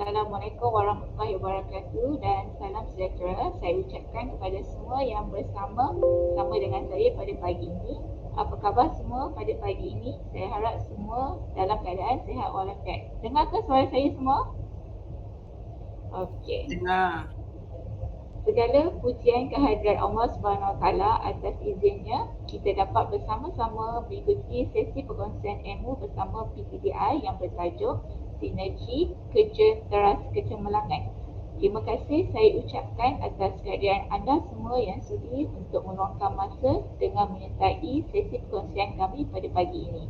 Assalamualaikum warahmatullahi wabarakatuh dan salam sejahtera saya ucapkan kepada semua yang bersama dengan saya pada pagi ini. Apa khabar semua pada pagi ini? Saya harap semua dalam keadaan sihat walafiat. Dengarkah suara saya semua? Okey. Dengar. Segala pujian kehadirat Allah SWT atas izinnya kita dapat bersama-sama mengikuti sesi perkongsian ilmu bersama PTDI yang bertajuk Sinergi Kerja Teras Kecemerlangan. Terima kasih saya ucapkan atas kehadiran anda semua yang sudi untuk meluangkan masa dengan menyertai sesi perkongsian kami pada pagi ini.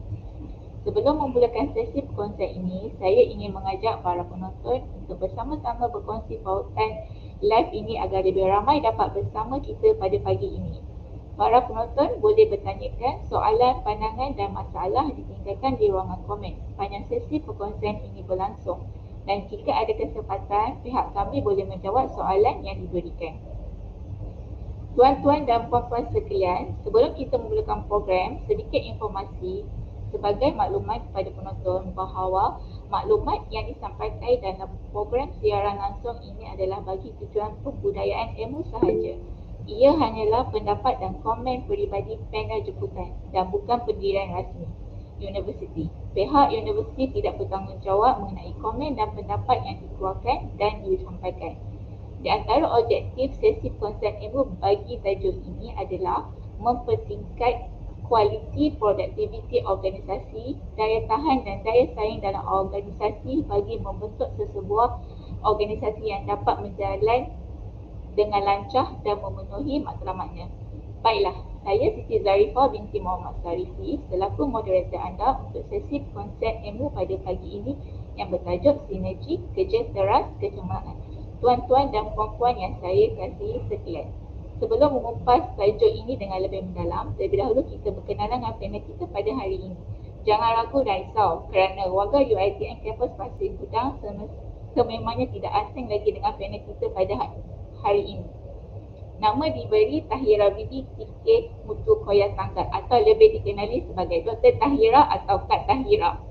Sebelum memulakan sesi perkongsian ini, saya ingin mengajak para penonton untuk bersama-sama berkongsi pautan live ini agar lebih ramai dapat bersama kita pada pagi ini. Para penonton boleh bertanyakan soalan, pandangan dan masalah ditinggalkan di ruangan komen sepanjang sesi perkongsian ini berlangsung. Dan jika ada kesempatan, pihak kami boleh menjawab soalan yang diberikan. Tuan-tuan dan puan-puan sekalian, sebelum kita memulakan program, sedikit informasi sebagai maklumat kepada penonton bahawa maklumat yang disampaikan dalam program siaran langsung ini adalah bagi tujuan pembudayaan ilmu sahaja. Ia hanyalah pendapat dan komen peribadi panel jemputan dan bukan pendirian rasmi universiti. Pihak universiti tidak bertanggungjawab mengenai komen dan pendapat yang dikeluarkan dan disampaikan. Di antara objektif sesi perkongsian ilmu bagi tajuk ini adalah mempertingkat kualiti produktiviti organisasi, daya tahan dan daya saing dalam organisasi bagi membentuk sesebuah organisasi yang dapat berjalan dengan lancar dan memenuhi matlamatnya. Baiklah, saya Siti Zarifah binti Muhammad Sarifi selaku moderator anda untuk sesi perkongsian ilmu pada pagi ini yang bertajuk Sinergi Kerja Teras Kecemerlangan. Tuan-tuan dan puan-puan yang saya kasihi sekalian, sebelum mengupas tajuk ini dengan lebih mendalam, terlebih dahulu kita berkenalan dengan panel kita pada hari ini. Jangan ragu dan risau kerana warga UiTM Kampus Pasir Gudang sememangnya tidak asing lagi dengan panel kita pada hari ini. Nama diberi Tahira Bibi Tike Mutu Koya Tanggal atau lebih dikenali sebagai Dr. Tahira atau Kak Tahira.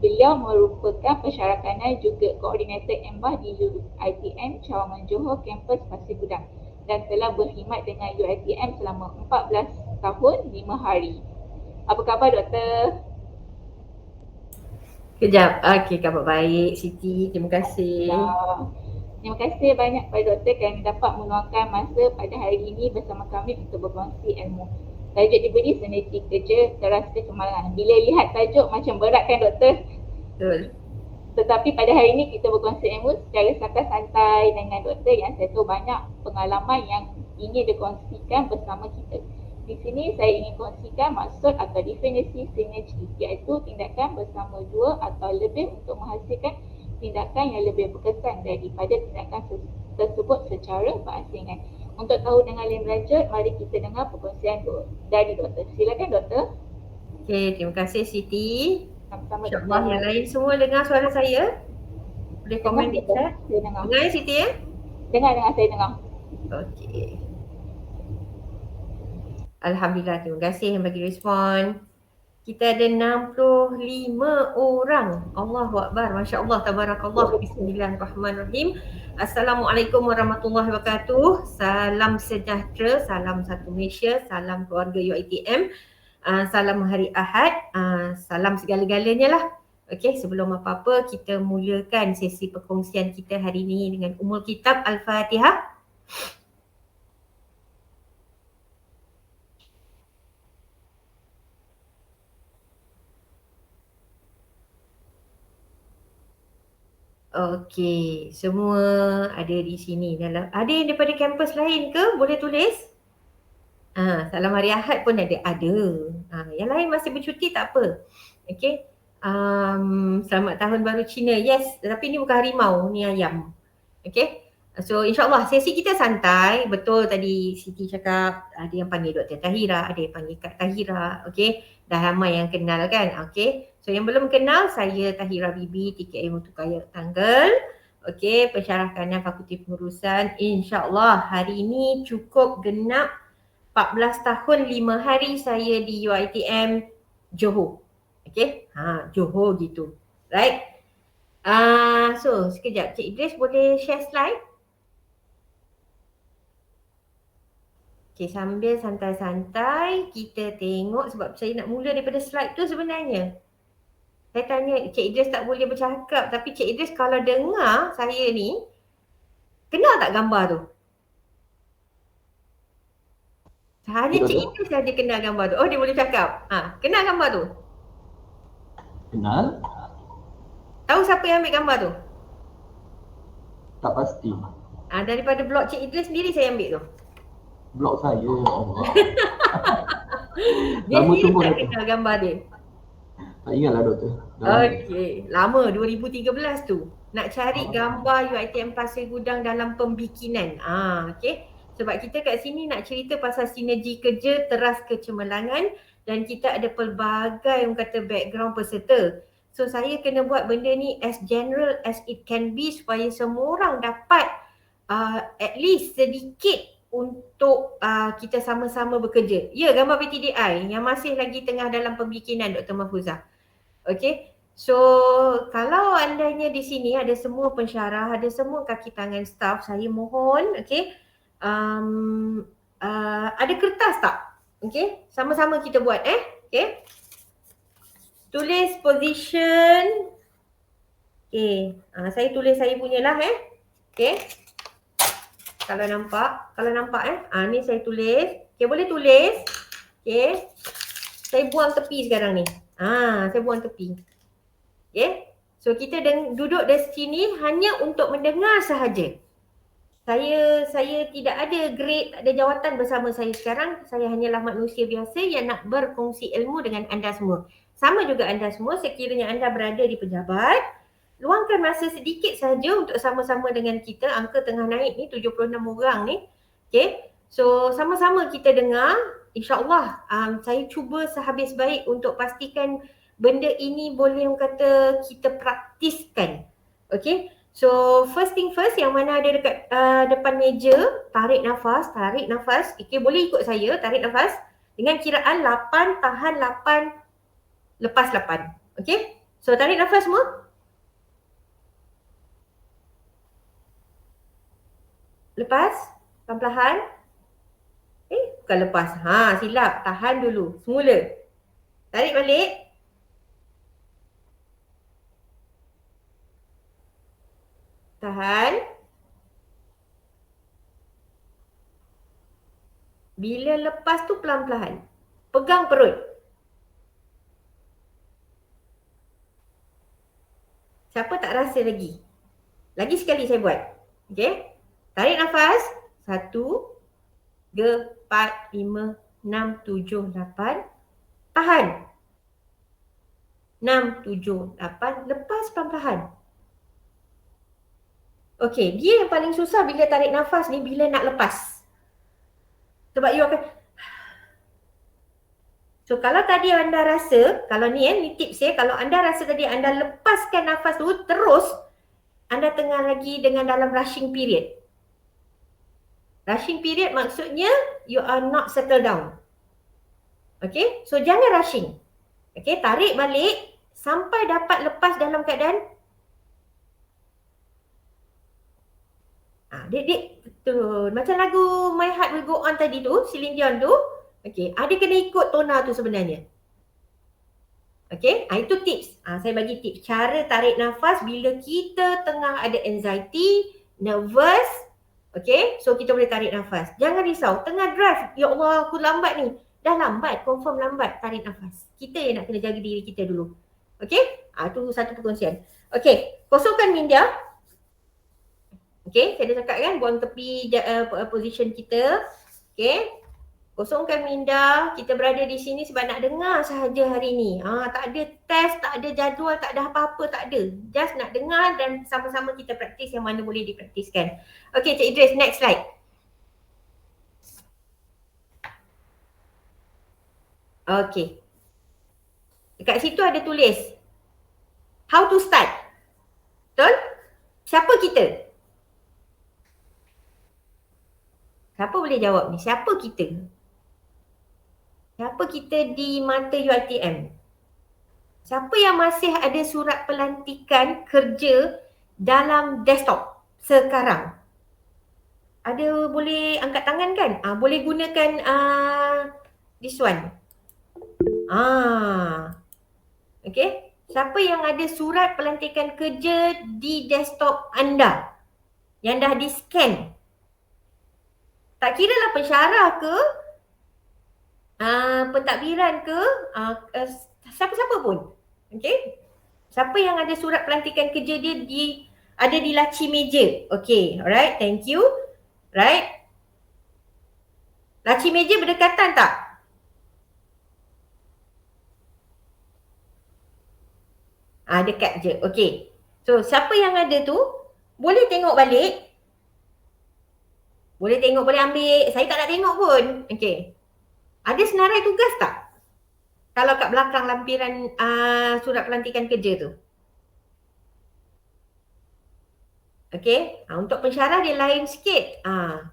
Beliau merupakan pensyarakanan juga koordinator embah di UiTM Cawangan Johor Kampus Pasir Gudang dan telah berkhidmat dengan UiTM selama 14 tahun 5 hari. Apa khabar doktor? Kejap. Okey, khabar baik Siti. Terima kasih. Terima kasih banyak kepada doktor kerana dapat meluangkan masa pada hari ini bersama kami untuk berkongsi ilmu. Tajuk diberi Sinergi Kerja Teras Kecemerlangan. Bila lihat tajuk macam berat kan doktor? Betul. Tetapi pada hari ini kita berkongsi ilmu secara santai-santai dengan doktor yang saya tahu banyak pengalaman yang ingin dikongsikan bersama kita. Di sini saya ingin kongsikan maksud atau definisi sinergi, iaitu tindakan bersama dua atau lebih untuk menghasilkan tindakan yang lebih berkesan daripada tindakan tersebut secara berasingan. Untuk tahu dengan lebih lanjut, mari kita dengar perkongsian dari doktor. Silakan doktor. Okey, terima kasih Siti. Sama-sama InsyaAllah yang lain semua dengar suara saya? Boleh komen di chat? Saya dengar. Dengar ya Siti ya? Dengar, saya dengar. Okey. Alhamdulillah, terima kasih yang bagi respon. Kita ada 65 orang. Allahu Akbar. Masya Allah, tabarakallah. Bismillahirrahmanirrahim. Assalamualaikum warahmatullahi wabarakatuh. Salam sejahtera, salam satu Malaysia, salam keluarga UiTM. Salam hari Ahad, salam segala-galanya lah. Okey, sebelum apa-apa kita mulakan sesi perkongsian kita hari ini dengan Ummul Kitab Al-Fatihah. Okey, semua ada di sini. Ada yang daripada kampus lain ke? Boleh tulis? Salam hari Ahad pun ada. Yang lain masih bercuti tak apa. Okey. Selamat tahun baru Cina. Yes, tapi ni bukan harimau, ni ayam. Okey. So insyaAllah sesi kita santai. Betul tadi Siti cakap ada yang panggil Dr. Tahira, ada yang panggil Kak Tahira. Okey. Dah ramai yang kenal kan. Okey. So yang belum kenal, saya Tahira Bibi, TKA Mutu Koya Tanggal. Okey, pensyarah kanan Fakulti Pengurusan. InsyaAllah hari ini cukup genap 14 tahun 5 hari saya di UiTM Johor. Okey. Johor gitu. Right. So sekejap, Cik Idris boleh share slide? Okay, sambil santai-santai kita tengok, sebab saya nak mula daripada slide tu sebenarnya. Saya tanya Cik Idris tak boleh bercakap, tapi Cik Idris kalau dengar saya ni, kenal tak gambar tu? Hanya Cik Idris saja kenal gambar tu. Oh, dia boleh cakap. Kenal gambar tu? Kenal? Tahu siapa yang ambil gambar tu? Tak pasti. Daripada blog Cik Idris sendiri saya ambil tu. Blog saya, Allah. Dia Lama sendiri tu pun tak ada. kenal gambar dia. Tak ingatlah doktor. Okey, lama 2013 tu. Nak cari gambar UiTM Pasir Gudang dalam pembikinan. Okey. Sebab kita kat sini nak cerita pasal sinergi kerja teras kecemerlangan dan kita ada pelbagai orang kata background peserta. So saya kena buat benda ni as general as it can be supaya semua orang dapat at least sedikit untuk kita sama-sama bekerja. Ya, gambar PTDI yang masih lagi tengah dalam pembikinan Dr. Mahfuzah. Okey. So kalau andainya di sini ada semua pensyarah, ada semua kaki tangan staff, saya mohon okey, ada kertas tak? Okey, sama-sama kita buat okey. Tulis position. Okey, saya tulis saya punyalah okey. Kalau nampak ni saya tulis. Okey, boleh tulis. Okey. Saya buang tepi sekarang ni. Saya buang tepi. Okay. So kita duduk di sini hanya untuk mendengar sahaja. Saya tidak ada grade, tak ada jawatan bersama saya sekarang. Saya hanyalah manusia biasa yang nak berkongsi ilmu dengan anda semua. Sama juga anda semua, sekiranya anda berada di pejabat, luangkan masa sedikit saja untuk sama-sama dengan kita. Angka tengah naik ni, 76 orang ni. Okay. So sama-sama kita dengar. InsyaAllah saya cuba sehabis baik untuk pastikan benda ini boleh orang kata kita praktiskan. Okay. So first thing first, yang mana ada dekat depan meja, tarik nafas. Okay, boleh ikut saya, tarik nafas dengan kiraan 8, tahan 8, lepas 8. Okay. So tarik nafas semua. Lepas, perlahan-lahan. Bukan lepas. Silap. Tahan dulu. Semula. Tarik balik. Tahan. Bila lepas tu pelan-pelan. Pegang perut. Siapa tak rasa lagi? Lagi sekali saya buat. Okay. Tarik nafas. 1, 3, 4, 5, 6, 7, 8. Tahan. 6, 7, 8. Lepas pelan-pelan. Okey, dia yang paling susah bila tarik nafas ni, bila nak lepas. Sebab you akan... So kalau tadi anda rasa, kalau ni tips kalau anda rasa tadi anda lepaskan nafas tu terus, anda tengah lagi dengan dalam rushing period. Rushing period maksudnya you are not settle down. Okay, so jangan rushing. Okay, tarik balik sampai dapat lepas dalam keadaan Dek, betul. Macam lagu My Heart Will Go On tadi tu, Celine Dion tu. Okay, ada kena ikut tona tu sebenarnya. Okay, itu tips. Saya bagi tips. Cara tarik nafas bila kita tengah ada anxiety, nervous. Okay, so kita boleh tarik nafas. Jangan risau. Tengah drive, ya Allah aku lambat ni. Dah lambat, confirm lambat. Tarik nafas. Kita yang nak kena jaga diri kita dulu. Okay, itu satu perkongsian. Okay, kosongkan minda. Okay, saya dah cakap kan, buang tepi position kita. Okay, kosongkan minda. Kita berada di sini sebab nak dengar sahaja hari ni. Tak ada test, tak ada jadual, tak ada apa-apa, tak ada. Just nak dengar dan sama-sama kita praktis yang mana boleh dipraktiskan. Okay, Cik Idris, next slide. Okay. Dekat situ ada tulis how to start. Betul? Siapa kita? Siapa boleh jawab ni? Siapa kita? Siapa kita di mata UiTM? Siapa yang masih ada surat pelantikan kerja dalam desktop sekarang? Ada boleh angkat tangan kan? Boleh gunakan this one. Okay. Siapa yang ada surat pelantikan kerja di desktop anda yang dah di-scan? Tak kira lah pensyarah ke, pentadbiran ke, siapa-siapa pun. Okay. Siapa yang ada surat pelantikan kerja dia ada di laci meja. Okay, alright, thank you. Right. Laci meja berdekatan tak? Dekat je. Okay. So, siapa yang ada tu, boleh tengok balik. Boleh tengok, boleh ambil. Saya tak nak tengok pun. Okay. Ada senarai tugas tak? Kalau kat belakang lampiran surat pelantikan kerja tu. Okay. Untuk pensyarah dia lain sikit.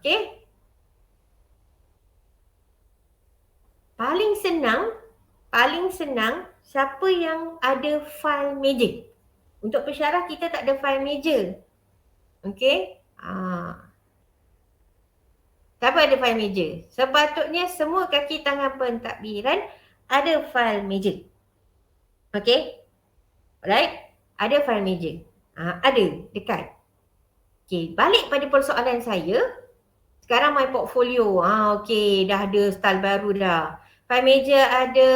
Okay. Paling senang siapa yang ada file meja. Untuk pensyarah kita tak ada file meja. Okay. Siapa ada file meja? Sepatutnya semua kaki tangan pentadbiran ada file meja. Okay. Alright. Ada file meja. Ada. Dekat. Okay. Balik pada persoalan saya. Sekarang my portfolio. Okay. Dah ada style baru dah. File meja ada.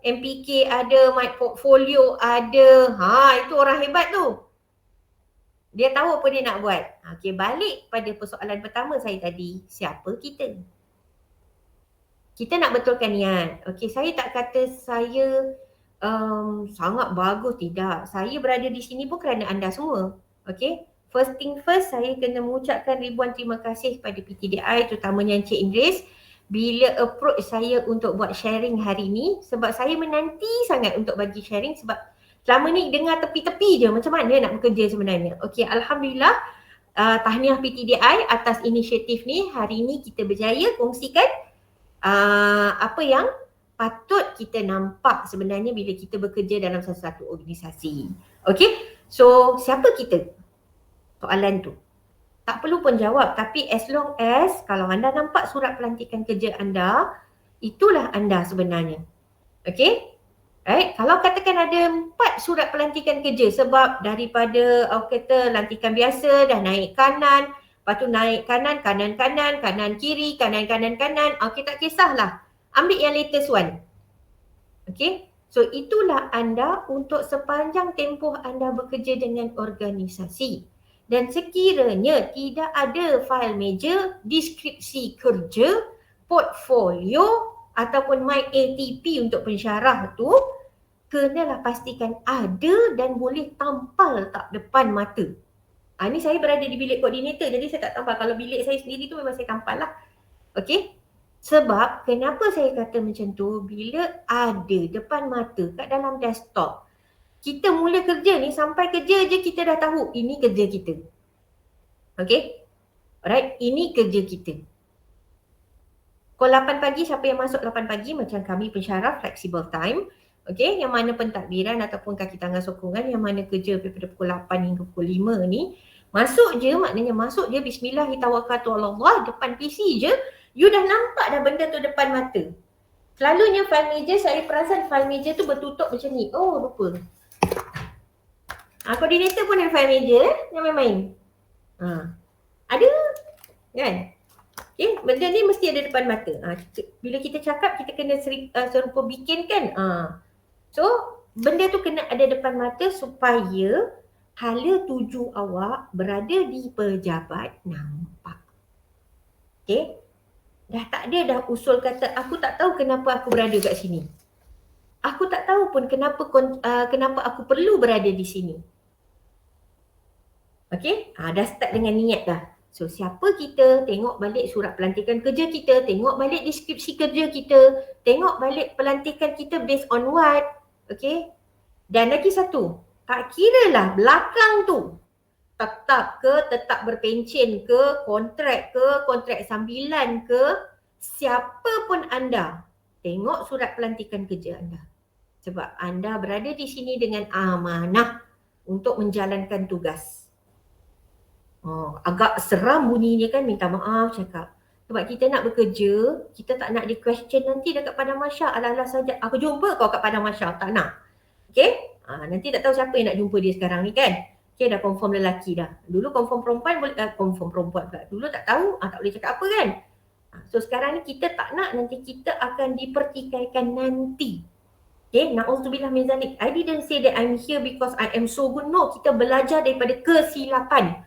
MPK ada. My portfolio ada. Itu orang hebat tu. Dia tahu apa dia nak buat. Okay, balik pada persoalan pertama saya tadi. Siapa kita? Kita nak betulkan niat. Okay, saya tak kata saya sangat bagus, tidak. Saya berada di sini pun kerana anda semua. Okay, first thing first, saya kena mengucapkan ribuan terima kasih kepada PTDI, terutamanya Encik Idris, bila approach saya untuk buat sharing hari ni. Sebab saya menanti sangat untuk bagi sharing sebab selama ni dengar tepi-tepi je macam mana nak bekerja sebenarnya. Okey, Alhamdulillah, tahniah PTDI atas inisiatif ni. Hari ni kita berjaya kongsikan apa yang patut kita nampak sebenarnya bila kita bekerja dalam satu organisasi. Okey, so siapa kita? Soalan tu. Tak perlu pun jawab, tapi as long as kalau anda nampak surat pelantikan kerja anda, itulah anda sebenarnya. Okey? Right? Kalau katakan ada 4 surat pelantikan kerja sebab daripada kata lantikan biasa dah naik kanan, lepas tu naik kanan, kanan kiri, kanan. Okay, tak kisahlah. Ambil yang latest one. Okay. So itulah anda untuk sepanjang tempoh anda bekerja dengan organisasi. Dan sekiranya tidak ada file meja, deskripsi kerja, portfolio ataupun my ATP untuk pensyarah tu, kenalah pastikan ada dan boleh tampal tak depan mata. Ni saya berada di bilik koordinator, jadi saya tak tampal. Kalau bilik saya sendiri tu memang saya tampal lah. Okay. Sebab kenapa saya kata macam tu, bila ada depan mata kat dalam desktop, kita mula kerja ni, sampai kerja je kita dah tahu ini kerja kita. Okay. Alright, ini kerja kita. Pukul 8 pagi, siapa yang masuk 8 pagi macam kami pensyarah flexible time. Okay, yang mana pentadbiran ataupun kaki tangan sokongan yang mana kerja daripada pukul 8 hingga pukul 5 ni, masuk je, maknanya masuk je bismillahirrahmanirrahim depan PC je, you dah nampak dah benda tu depan mata. Selalunya file meja, saya perasan file meja tu bertutup macam ni. Oh, lupa. Koordinator pun ada file meja, jangan main-main. Ada kan? Okay, benda ni mesti ada depan mata. Bila kita cakap, kita kena serupa bikin kan. So, benda tu kena ada depan mata supaya hala tuju awak berada di pejabat nampak. Okay. Dah tak ada dah usul kata, aku tak tahu kenapa aku berada kat sini. Aku tak tahu pun kenapa aku perlu berada di sini. Okay. Dah start dengan niat dah. So, siapa kita, tengok balik surat pelantikan kerja kita, tengok balik deskripsi kerja kita, tengok balik pelantikan kita based on what. Okay. Dan lagi satu, tak kira lah belakang tu tetap ke, tetap berpencen ke, kontrak sambilan ke, siapa pun anda, tengok surat pelantikan kerja anda. Sebab anda berada di sini dengan amanah untuk menjalankan tugas. Agak seram bunyinya kan, minta maaf cakap. Sebab kita nak bekerja, kita tak nak di question nanti dekat Padang Masyar, ala-ala saja. Aku jumpa kau kat Padang Masyar, tak nak. Okay? Nanti tak tahu siapa yang nak jumpa dia sekarang ni kan. Okay, dah confirm lelaki dah. Dulu confirm perempuan boleh, confirm perempuan pula. Dulu tak tahu, tak boleh cakap apa kan. So sekarang ni kita tak nak, nanti kita akan dipertikaikan nanti. Okay, na'udzubillah min zalik. I didn't say that I'm here because I am so good. No, kita belajar daripada kesilapan.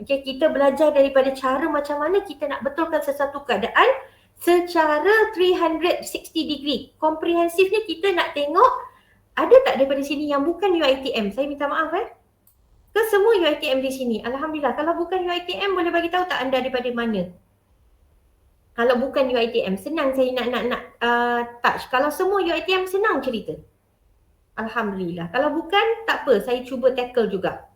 Okay, kita belajar daripada cara macam mana kita nak betulkan sesuatu keadaan secara 360 degree. Komprehensifnya kita nak tengok ada tak daripada sini yang bukan UiTM. Saya minta maaf ke semua UiTM di sini. Alhamdulillah. Kalau bukan UiTM boleh bagi tahu tak anda daripada mana? Kalau bukan UiTM, senang saya nak touch. Kalau semua UiTM, senang cerita. Alhamdulillah. Kalau bukan, tak apa. Saya cuba tackle juga.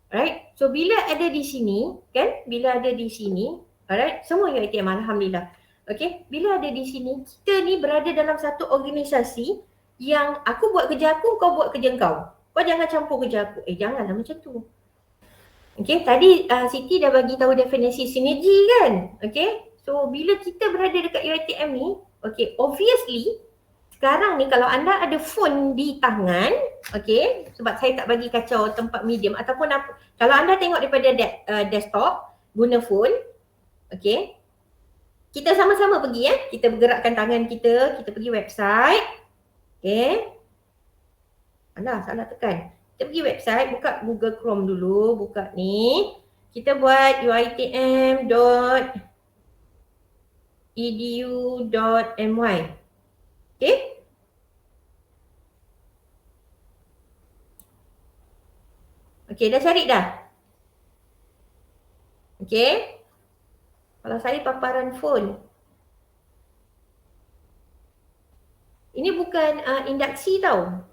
Alright. So, bila ada di sini, kan? Bila ada di sini, alright. Semua UiTM, Alhamdulillah. Okay. Bila ada di sini, kita ni berada dalam satu organisasi yang aku buat kerja aku, kau buat kerja kau. Kau jangan campur kerja aku. Janganlah macam tu. Okay. Tadi Siti dah bagi tahu definisi sinergi kan? Okay. So, bila kita berada dekat UiTM ni, okay, obviously, sekarang ni kalau anda ada phone di tangan, okay, sebab saya tak bagi kacau tempat medium ataupun apa, kalau anda tengok daripada desktop, guna phone, okay, kita sama-sama pergi kita bergerakkan tangan kita pergi website, okay, alah, salah tekan. Kita pergi website, buka Google Chrome dulu, buka ni, kita buat uitm.edu.my. Okay. Okay, dah cari dah? Okay. Kalau saya paparan phone. Ini bukan induksi tau.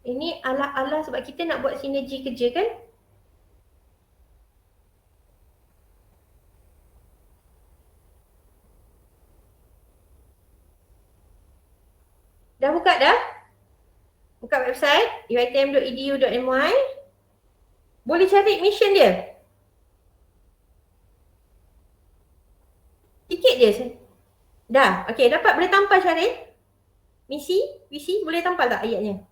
Ini ala-ala sebab kita nak buat sinergi kerja kan? Dah buka dah? Buka website uitm.edu.my. Boleh cari mission dia. Sikit je. Dah. Okey, dapat boleh tampal Syaril? Visi boleh tampal tak ayatnya?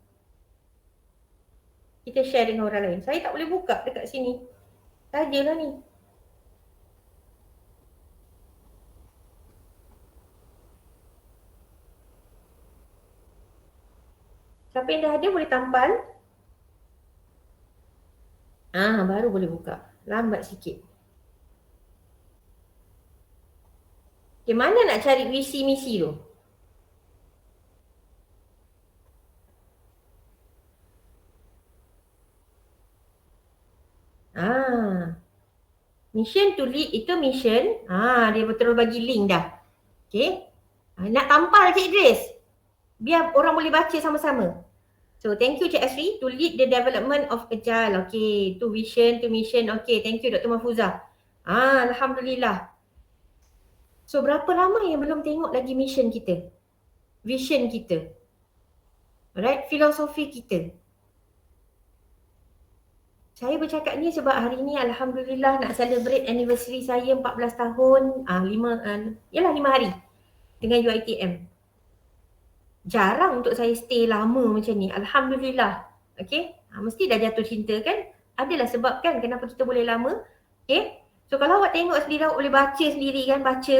Kita share dengan orang lain. Saya tak boleh buka dekat sini. Sajalah ni. Siapa yang dah ada boleh tampal. Baru boleh buka. Lambat sikit. Okay, mana nak cari visi misi tu? Mission to lead itu mission. Dia betul bagi link dah. Okay. Nak tampal Cik Idris. Biar orang boleh baca sama-sama. So, thank you Cik Asri to lead the development of Agile. Okay, to vision, to mission. Okay, thank you Dr. Mahfuzah. Alhamdulillah. So, berapa lama yang belum tengok lagi mission kita? Vision kita. Alright, filosofi kita. Saya bercakap ni sebab hari ni Alhamdulillah nak celebrate anniversary saya 14 tahun, 5 hari dengan UiTM. Jarang untuk saya stay lama macam ni. Alhamdulillah. Okay. Mesti dah jatuh cinta kan? Adalah sebab kan kenapa kita boleh lama. Okay. So kalau awak tengok sendiri, awak boleh baca sendiri kan. Baca.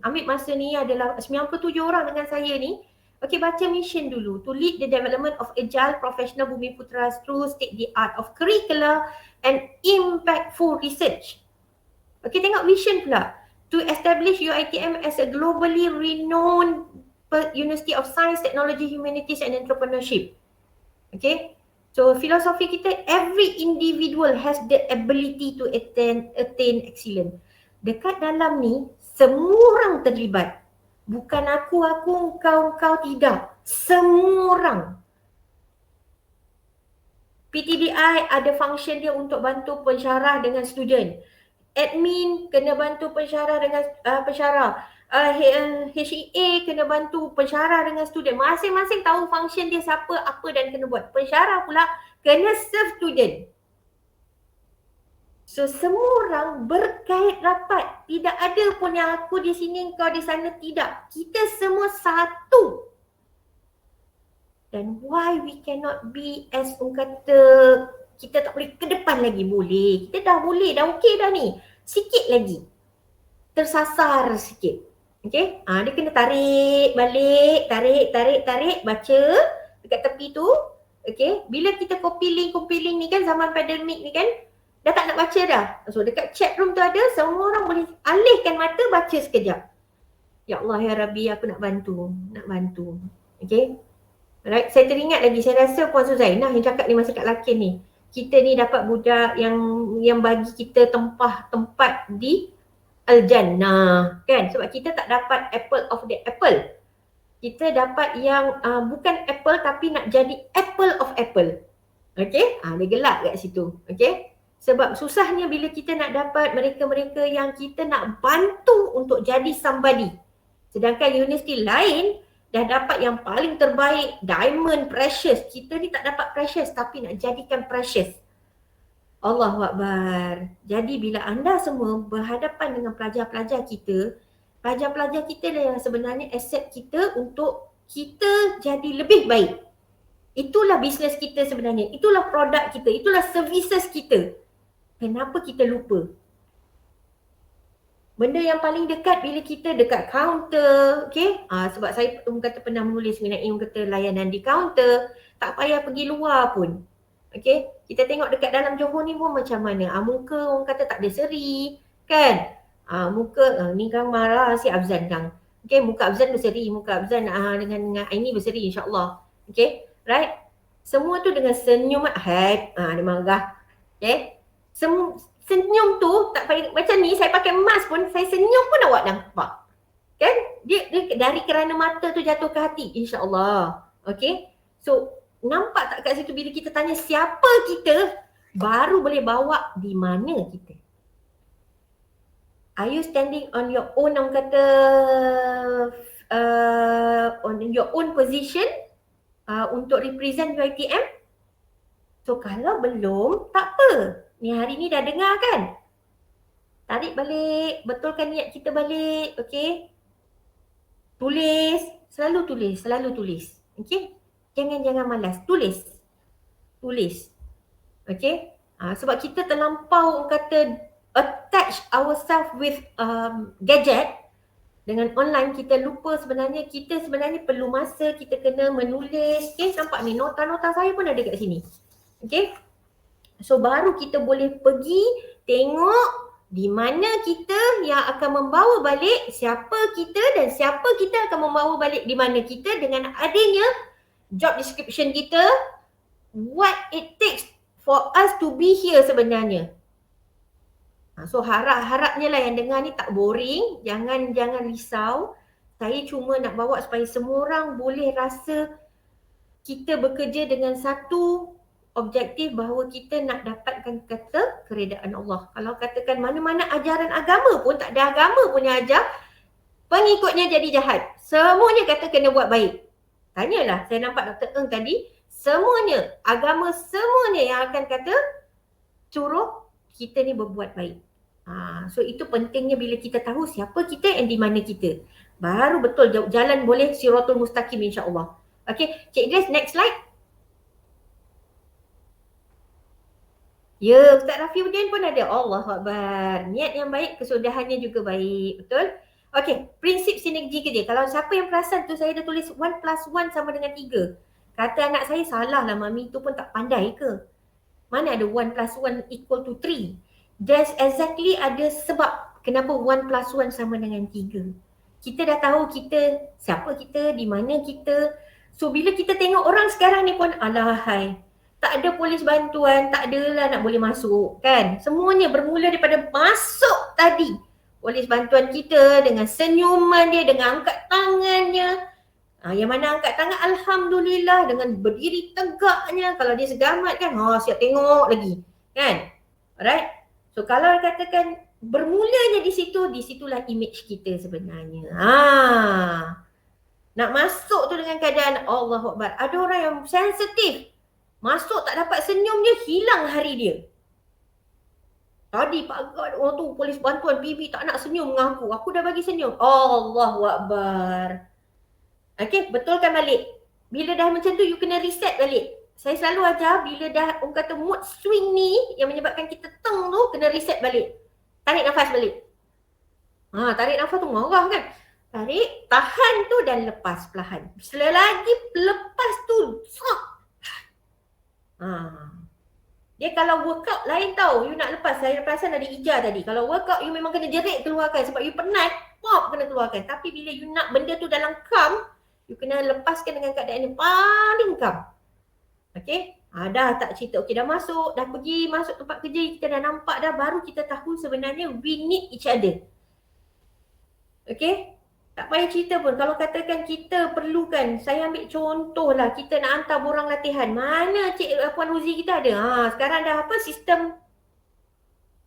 Ambil masa ni adalah 97 orang dengan saya ni. Okay, baca mission dulu. To lead the development of agile professional Bumiputera through state-of-the-art of curricular and impactful research. Okay, tengok vision pula. To establish UiTM as a globally renowned University of Science, Technology, Humanities and Entrepreneurship. Okay. So filosofi kita, every individual has the ability to attain excellence. Dekat dalam ni, semua orang terlibat. Bukan aku, kau tidak. Semua orang. PTDI ada function dia untuk bantu pensyarah dengan student. Admin kena bantu pensyarah dengan pensyarah. HEA kena bantu pensyarah dengan student. Masing-masing tahu function dia siapa, apa dan kena buat. Pensyarah pula kena serve student. So semua orang berkait rapat. Tidak ada pun yang aku di sini, kau di sana, tidak. Kita semua satu. Dan why we cannot be as kata kita tak boleh ke depan lagi? Boleh. Kita dah boleh, dah okey dah ni. Sikit lagi. Tersasar sikit. Okay? Dia kena tarik balik, tarik, baca dekat tepi tu. Okay? Bila kita copy link ni kan, zaman pandemik ni kan, dah tak nak baca dah. So dekat chat room tu ada, semua orang boleh alihkan mata, baca sekejap. Ya Allah, ya Rabbi, aku nak bantu. Okay? Alright, saya teringat lagi, saya rasa Puan Suzainah yang cakap ni masa kat Lakin ni. Kita ni dapat budak yang bagi kita tempat di Al-Jannah, kan? Sebab kita tak dapat apple of the apple. Kita dapat yang bukan apple tapi nak jadi apple of apple. Okay? Dia gelak kat situ. Okay? Sebab susahnya bila kita nak dapat mereka-mereka yang kita nak bantu untuk jadi somebody. Sedangkan universiti lain dah dapat yang paling terbaik, diamond, precious. Kita ni tak dapat precious tapi nak jadikan precious. Allahu Akbar. Jadi bila anda semua berhadapan dengan pelajar-pelajar kita lah yang sebenarnya aset kita untuk kita jadi lebih baik. Itulah bisnes kita sebenarnya. Itulah produk kita. Itulah services kita. Kenapa kita lupa? Benda yang paling dekat bila kita dekat kaunter, okay? Sebab saya pernah menulis mengenai kata layanan di kaunter, tak payah pergi luar pun. Okay? Kita tengok dekat dalam Johor ni pun macam mana. Muka orang kata tak ada seri, kan? Muka, ni kan marah si Afzan kan. Okay, muka Afzan berseri, muka Afzan dengan Aini berseri insyaAllah. Okay, right? Semua tu dengan senyum, dia marah. Okay? Senyum tu tak payah macam ni, saya pakai mask pun saya senyum pun awak nampak. Kan? Dia dari kerana mata tu jatuh ke hati insya-Allah. Okey. So nampak tak kat situ bila kita tanya siapa kita, baru boleh bawa di mana kita. Are you standing on your own, orang kata on your own position untuk represent UiTM? So kalau belum, tak apa. Ni hari ni dah dengar kan? Tarik balik, betulkan niat kita balik, okey? Tulis, selalu tulis. Okey? Jangan malas, tulis. Okey? Sebab kita terlampau kata attach ourselves with gadget dengan online, kita lupa sebenarnya kita perlu masa, kita kena menulis. Okey, nampak ni nota-nota saya pun ada kat sini. Okey? So baru kita boleh pergi tengok di mana kita yang akan membawa balik siapa kita dan siapa kita akan membawa balik di mana kita dengan adanya job description kita, what it takes for us to be here sebenarnya. So harapnya lah yang dengar ni tak boring, jangan risau. Saya cuma nak bawa supaya semua orang boleh rasa kita bekerja dengan satu objektif bahawa kita nak dapatkan kata keredaan Allah. Kalau katakan mana-mana ajaran agama pun, tak ada agama pun yang ajar pengikutnya jadi jahat. Semuanya kata kena buat baik. Tanyalah, saya nampak Dr. Eng tadi, semuanya, agama semuanya yang akan kata suruh kita ni berbuat baik. So itu pentingnya bila kita tahu siapa kita dan di mana kita. Baru betul jalan boleh siratul mustaqim insya-Allah. Okay, Cik Idris, next slide. Ya, Ustaz Rafiuddin pun ada. Allahu Akbar. Niat yang baik, kesudahannya juga baik. Betul? Okey, prinsip sinergi kerja. Kalau siapa yang perasan tu saya dah tulis 1 plus 1 sama dengan 3. Kata anak saya, salah lah mami tu pun tak pandai ke? Mana ada 1 plus 1 equal to 3? There's exactly ada sebab kenapa 1 plus 1 sama dengan 3. Kita dah tahu kita, siapa kita, di mana kita. So bila kita tengok orang sekarang ni pun, alahai. Tak ada polis bantuan, tak adalah nak boleh masuk kan. Semuanya bermula daripada masuk tadi. Polis bantuan kita dengan senyuman dia, dengan angkat tangannya. Yang mana angkat tangan alhamdulillah dengan berdiri tegaknya. Kalau dia segamat kan, siap tengok lagi kan. Alright. So kalau katakan bermulanya di situ, di situlah image kita sebenarnya. Nak masuk tu dengan keadaan Allahu Akbar. Ada orang yang sensitif. Masuk tak dapat senyum dia, hilang hari dia. Tadi Pak God, orang tu polis bantuan PB tak nak senyum dengan aku. Aku dah bagi senyum. Allahu Akbar. Okay, betulkan balik. Bila dah macam tu, you kena reset balik. Saya selalu ajar bila dah orang kata mood swing ni yang menyebabkan kita teng tu, kena reset balik. Tarik nafas balik. Tarik nafas tu marah kan. Tarik, tahan tu dan lepas perlahan. Selagi lepas tu, sok. Dia kalau workout lain tau, you nak lepas. Saya perasan ada Ija tadi. Kalau workout, you memang kena jerit keluarkan sebab you penat, pop kena keluarkan. Tapi bila you nak benda tu dalam calm, you kena lepaskan dengan keadaan yang paling calm. Okay? Dah tak cerita, okay dah masuk, dah pergi masuk tempat kerja, kita dah nampak dah, baru kita tahu sebenarnya we need each other. Okay? Tak payah cerita pun. Kalau katakan kita perlukan, saya ambil contoh lah, kita nak hantar borang latihan. Mana Puan Ruzi kita ada? Sekarang dah apa sistem?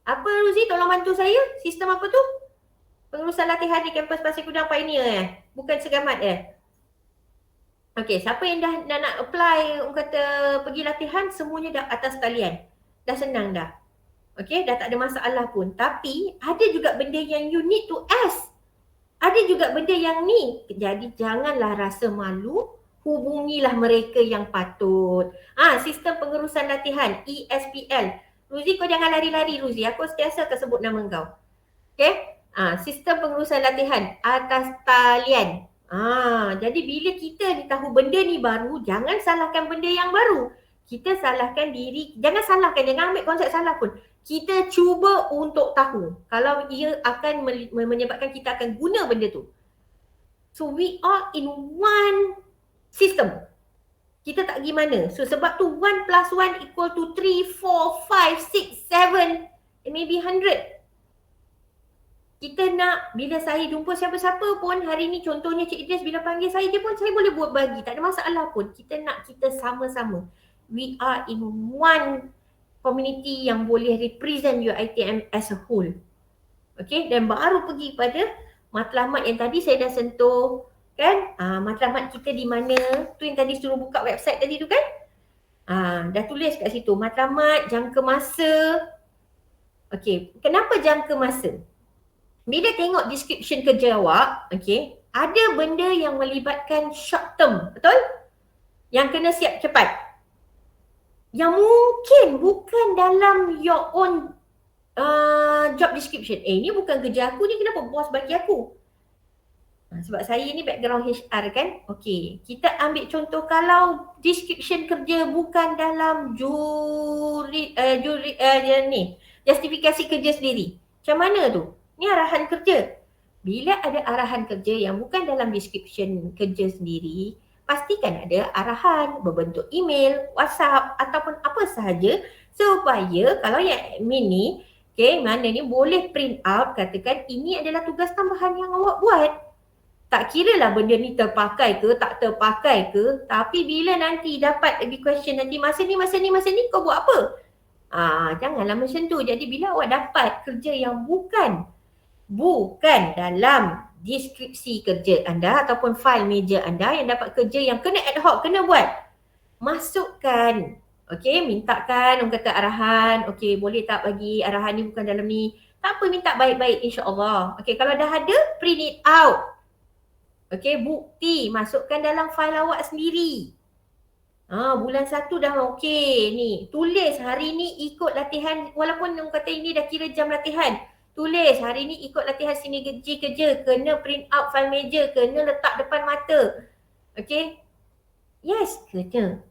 Apa Ruzi? Tolong bantu saya. Sistem apa tu? Pengurusan latihan di kampus Pasir Gudang Pioneer Bukan Segamat Okay, siapa yang dah nak apply, orang kata pergi latihan, semuanya dah atas talian. Dah senang dah. Okay, dah tak ada masalah pun. Tapi ada juga benda yang you need to ask. Ada juga benda yang ni. Jadi janganlah rasa malu. Hubungilah mereka yang patut. Sistem pengurusan latihan, ESPL. Ruzi, kau jangan lari-lari Ruzi. Aku sentiasa akan sebut nama kau. Okay? Sistem pengurusan latihan atas talian. Jadi bila kita tahu benda ni baru, jangan salahkan benda yang baru. Kita salahkan diri. Jangan salahkan, jangan ambil konsep salah pun. Kita cuba untuk tahu kalau ia akan menyebabkan kita akan guna benda tu. So we are in one system. Kita tak pergi mana. So sebab tu 1 + 1 equal to 3, 4, 5, 6, 7, maybe 100. Kita nak, bila saya jumpa siapa-siapa pun hari ni, contohnya Cik Idris bila panggil saya, dia pun saya boleh buat bagi. Tak ada masalah pun. Kita nak kita sama-sama. We are in one community yang boleh represent UiTM as a whole. Okay, dan baru pergi pada matlamat yang tadi saya dah sentuh kan. Matlamat kita di mana, tu yang tadi suruh buka website tadi tu kan. Dah tulis kat situ, matlamat, jangka masa. Okay, kenapa jangka masa? Bila tengok description kerja awak, okay, ada benda yang melibatkan short term, betul? Yang kena siap cepat. Yang mungkin bukan dalam your own job description. Ni bukan kerja aku ni, kenapa bos bagi aku? Sebab saya ni background HR kan. Okay, kita ambil contoh kalau description kerja bukan dalam justifikasi kerja sendiri. Macam mana tu? Ni arahan kerja. Bila ada arahan kerja yang bukan dalam description kerja sendiri, pastikan ada arahan berbentuk email, WhatsApp ataupun apa sahaja supaya kalau yang admin ni, okay, mana ni boleh print out, katakan ini adalah tugas tambahan yang awak buat. Tak kira lah benda ni terpakai ke tak terpakai ke, tapi bila nanti dapat lagi question nanti masa ni kau buat apa? Janganlah macam tu. Jadi bila awak dapat kerja yang bukan dalam deskripsi kerja anda ataupun file meja anda, yang dapat kerja yang kena ad hoc, kena buat, masukkan. Okay, mintakan orang kata arahan. Okay, boleh tak bagi arahan ni bukan dalam ni? Tak apa, minta baik-baik insyaAllah. Okay, kalau dah ada, print it out. Okay, bukti, masukkan dalam file awak sendiri. Bulan 1 dah okay ni. Tulis hari ni ikut latihan, walaupun orang kata ini dah kira jam latihan. Tulis hari ni ikut latihan sinergi kerja, kena print out file meja, kena letak depan mata. Okay? Yes, kena.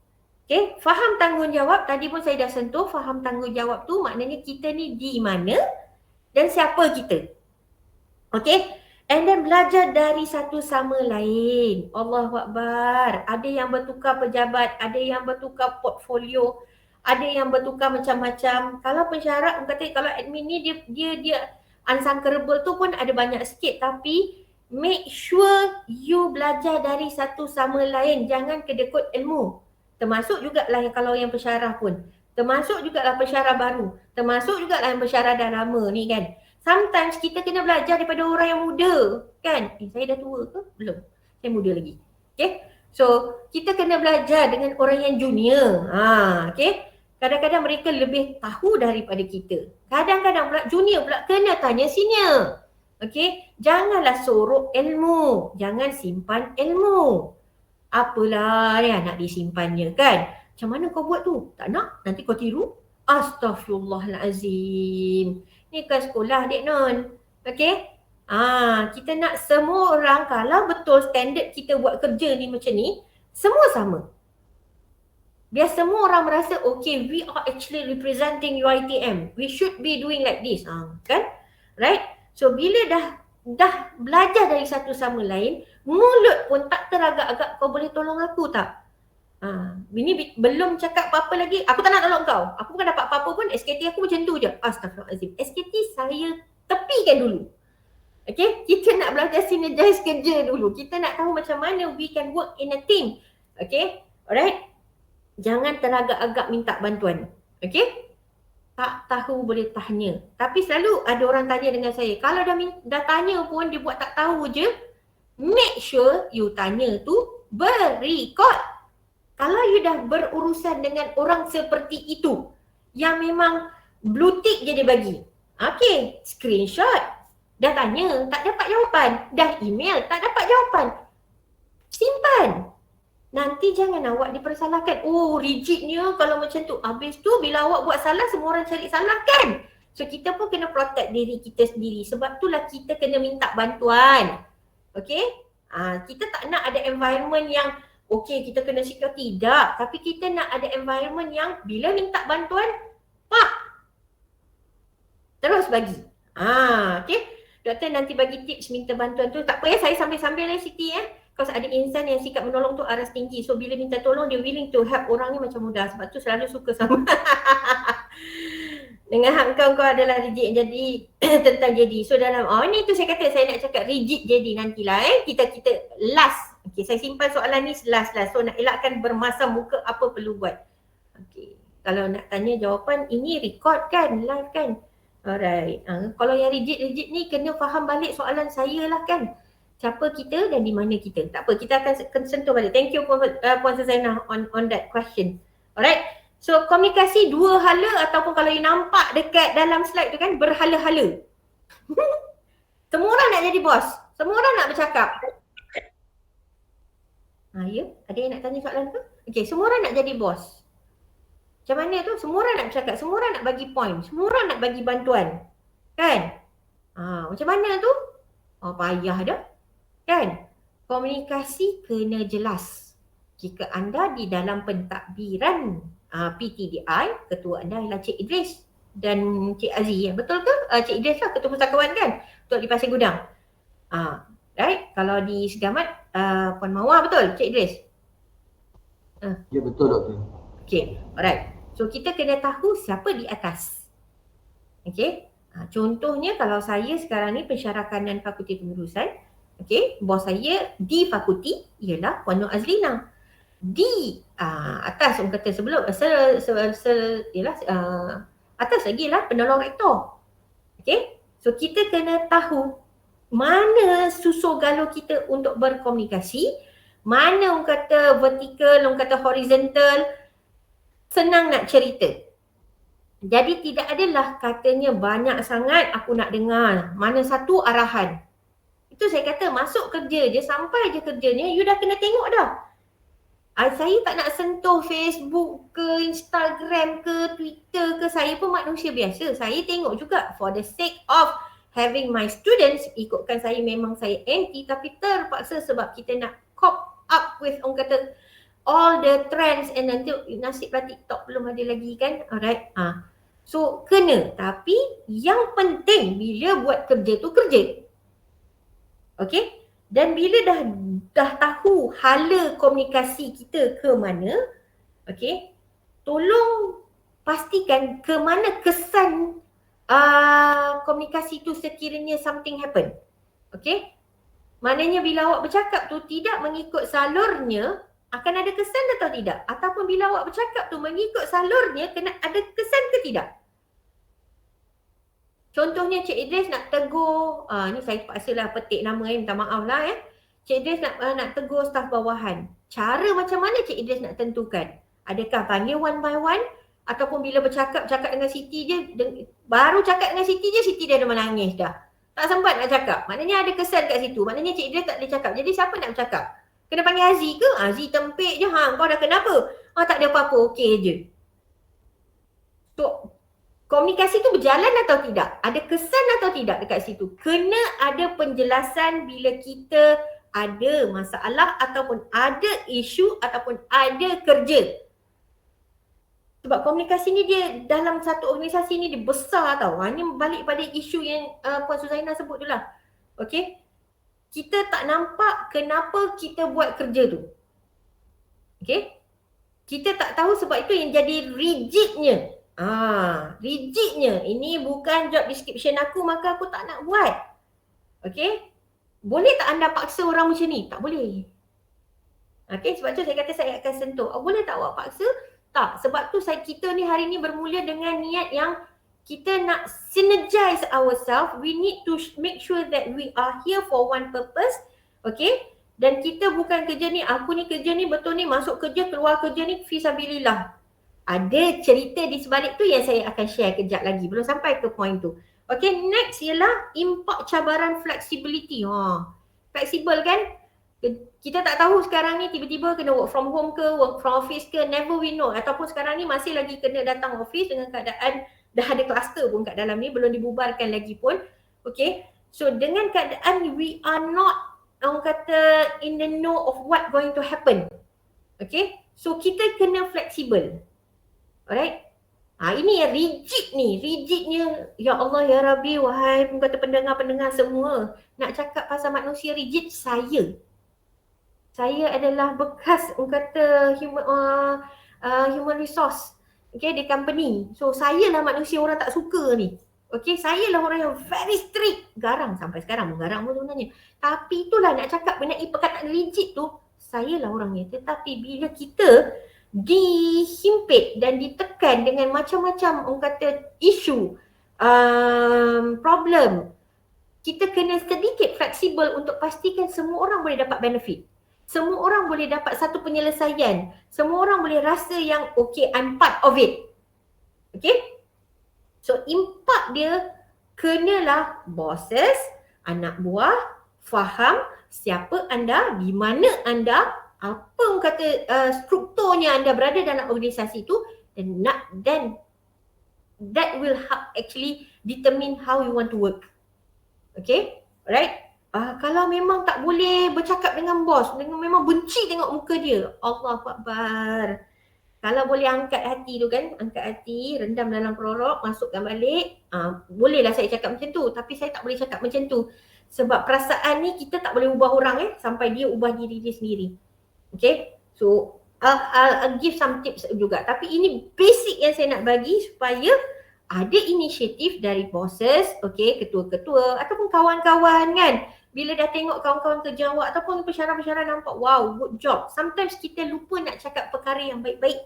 Okay, faham tanggungjawab. Tadi pun saya dah sentuh, faham tanggungjawab tu maknanya kita ni di mana dan siapa kita. Okay? And then belajar dari satu sama lain. Allahu Akbar. Ada yang bertukar pejabat, ada yang bertukar portfolio, ada yang bertukar macam-macam. Kalau pensyarat, orang kata kalau admin ni dia unsankerable tu pun ada banyak sikit, tapi make sure you belajar dari satu sama lain. Jangan kedekut ilmu. Termasuk jugalah kalau yang pensyarah pun. Termasuk jugalah pensyarah baru. Termasuk jugalah yang pensyarah dah lama ni kan. Sometimes kita kena belajar daripada orang yang muda kan. Saya dah tua ke? Belum. Saya muda lagi. Okay. So kita kena belajar dengan orang yang junior. Okay. Kadang-kadang mereka lebih tahu daripada kita. Kadang-kadang pula junior pula kena tanya senior. Okey, janganlah sorok ilmu, jangan simpan ilmu. Apalah yang nak disimpannya kan? Macam mana kau buat tu? Tak nak? Nanti kau tiru? Astaghfirullahalazim. Ni kan sekolah Dek Non. Okey? Kita nak semua orang kalau betul standard kita buat kerja ni macam ni, semua sama. Biar semua orang merasa okay, we are actually representing UiTM. We should be doing like this. Kan? Right? So bila dah belajar dari satu sama lain, mulut pun tak teragak-agak, kau boleh tolong aku tak? Ini belum cakap apa-apa lagi, aku tak nak tolong kau. Aku bukan dapat apa-apa pun, SKT aku macam tu je. Astaghfirullahaladzim. SKT saya tepikan dulu. Okay, kita nak belajar synergize kerja dulu. Kita nak tahu macam mana we can work in a team. Okay, alright. Jangan teragak-agak minta bantuan. Okay, tak tahu boleh tanya. Tapi selalu ada orang tanya dengan saya, kalau dah tanya pun dia buat tak tahu je, make sure you tanya tu berrecord. Kalau you dah berurusan dengan orang seperti itu, yang memang blue tick je dia bagi. Okay, screenshot. Dah tanya, tak dapat jawapan. Dah email, tak dapat jawapan. Simpan. Nanti jangan awak dipersalahkan. Oh, rigidnya kalau macam tu. Habis tu bila awak buat salah, semua orang cari salah kan? So, kita pun kena protect diri kita sendiri. Sebab itulah kita kena minta bantuan. Okay? Kita tak nak ada environment yang okay, kita kena sikap. Tidak. Tapi kita nak ada environment yang bila minta bantuan, terus bagi. Okay? Doktor nanti bagi tips minta bantuan tu. Tak apa ya, saya sambil-sambil Siti Kalau ada insan yang sikap menolong tu aras tinggi. So bila minta tolong dia willing to help orang ni macam mudah. Sebab tu selalu suka sama. Dengan hak kau adalah rigid jadi tentang jadi. So dalam ni tu saya kata saya nak cakap rigid jadi nantilah Kita last. Okay, saya simpan soalan ni last. So nak elakkan bermasa muka apa perlu buat. Okay. Kalau nak tanya jawapan ini record kan, live kan. Alright. Kalau yang rigid ni kena faham balik soalan saya lah kan. Siapa kita dan di mana kita. Tak apa, kita akan sentuh balik. Thank you Puan Zainah on that question. Alright. So komunikasi dua hala ataupun kalau you nampak dekat dalam slide tu kan berhala-hala. Semua orang nak jadi bos. Semua orang nak bercakap. Ya, ada yang nak tanya soalan tu? Okay, semua orang nak jadi bos. Macam mana tu? Semua orang nak bercakap, semua orang nak bagi point, semua orang nak bagi bantuan. Kan? Macam mana tu? Payah dah. Kan? Komunikasi kena jelas. Jika anda di dalam pentadbiran PTDI, ketua anda ialah Cik Idris dan Cik Aziz. Betul ke? Cik Idris lah ketua pusakawan kan? Untuk di Pasir Gudang. Right? Kalau di Segamat, Puan Mawar betul Cik Idris? Ya betul Doktor. Okay, alright. So kita kena tahu siapa di atas. Okay. Contohnya kalau saya sekarang ni pensyarakanan Fakulti Pengurusan. Okay. Bos saya di fakulti ialah Puan Nur Azlina. Di atas orang kata sebelum atas lagi lah penolong rektor. Okay. So kita kena tahu mana susur galur kita untuk berkomunikasi. Mana orang kata vertikal, orang kata horizontal. Senang nak cerita. Jadi tidak adalah katanya banyak sangat aku nak dengar. Mana satu arahan. Itu saya kata masuk kerja je, sampai je kerjanya, you dah kena tengok dah. Saya tak nak sentuh Facebook ke, Instagram ke, Twitter ke. Saya pun manusia biasa. Saya tengok juga for the sake of having my students. Ikutkan saya memang saya anti tapi terpaksa sebab kita nak cope up with orang kata all the trends and nanti nasib lah TikTok belum ada lagi kan. Alright. So kena. Tapi yang penting bila buat kerja tu kerja. Okay. Dan bila dah tahu hala komunikasi kita ke mana. Okay. Tolong pastikan ke mana kesan komunikasi tu sekiranya something happen. Okay. Maknanya bila awak bercakap tu tidak mengikut salurnya, akan ada kesan atau tidak? Ataupun bila awak bercakap tu mengikut salurnya, kena ada kesan ke tidak? Contohnya Cik Idris nak tegur, ni saya terpaksalah petik nama minta maaf lah Cik Idris nak tegur staf bawahan. Cara macam mana Cik Idris nak tentukan? Adakah panggil one by one? Ataupun bila cakap dengan Siti je, baru cakap dengan Siti je, Siti dah menangis dah. Tak sempat nak cakap. Maknanya ada kesan kat situ. Maknanya Cik Idris tak boleh cakap. Jadi siapa nak bercakap? Kena panggil Hazi ke? Hazi tempik je. Kau dah kenapa? Tak ada apa-apa. Okey je. So, komunikasi tu berjalan atau tidak? Ada kesan atau tidak dekat situ? Kena ada penjelasan bila kita ada masalah ataupun ada isu ataupun ada kerja. Sebab komunikasi ni dia dalam satu organisasi ni dia besar tau. Ini balik pada isu yang Puan Suzaina sebut tu lah. Okay. Kita tak nampak kenapa kita buat kerja tu. Okay. Kita tak tahu sebab itu yang jadi rigidnya. Rigidnya. Ini bukan job description aku maka aku tak nak buat. Okay. Boleh tak anda paksa orang macam ni? Tak boleh. Okay. Sebab tu saya kata saya akan sentuh. Boleh tak awak paksa? Tak, sebab tu kita ni hari ni bermula dengan niat yang kita nak synergize ourselves. We need to make sure that we are here for one purpose. Okay? Dan kita bukan kerja ni, aku ni kerja ni betul ni, masuk kerja, keluar kerja ni, fisabilillah. Ada cerita di sebalik tu yang saya akan share kejap lagi. Belum sampai ke point tu. Okay, next ialah impak cabaran flexibility. Flexible kan? Kita tak tahu sekarang ni tiba-tiba kena work from home ke, work from office ke, never we know. Ataupun sekarang ni masih lagi kena datang office dengan keadaan dah ada kluster pun kat dalam ni, belum dibubarkan lagi pun. Okay, so dengan keadaan we are not, orang kata, in the know of what going to happen. Okay, so kita kena flexible. Alright. Ini yang rigid ni, rigidnya, ya Allah ya Rabbi, wahai kata pendengar-pendengar semua, nak cakap pasal manusia rigid, saya adalah bekas kata human resource, okay, di company. So saya lah manusia orang tak suka ni. Okay, saya lah orang yang very strict. Garang sampai sekarang pun garang pun sebenarnya. Tapi itulah nak cakap mengenai perkataan rigid tu, saya lah orangnya. Tetapi bila kita dihimpit dan ditekan dengan macam-macam orang kata isu, problem, kita kena sedikit fleksibel untuk pastikan semua orang boleh dapat benefit. Semua orang boleh dapat satu penyelesaian. Semua orang boleh rasa yang okay, I'm part of it. Okay? So impak dia kenalah bosses, anak buah, faham siapa anda, di mana anda, apa kata strukturnya anda berada dalam organisasi tu, dan that will help actually determine how you want to work. Okay? Alright? Kalau memang tak boleh bercakap dengan bos, memang benci tengok muka dia, Allahu Akbar. Kalau boleh angkat hati tu kan, angkat hati, rendam dalam perorok, masukkan balik, bolehlah saya cakap macam tu. Tapi saya tak boleh cakap macam tu. Sebab perasaan ni kita tak boleh ubah orang sampai dia ubah diri dia sendiri. Okay, so I'll give some tips juga. Tapi ini basic yang saya nak bagi supaya ada inisiatif dari bosses, okay, ketua-ketua ataupun kawan-kawan kan. Bila dah tengok kawan-kawan kerja awak ataupun pensyarah-pensyarah nampak, wow, good job. Sometimes kita lupa nak cakap perkara yang baik-baik.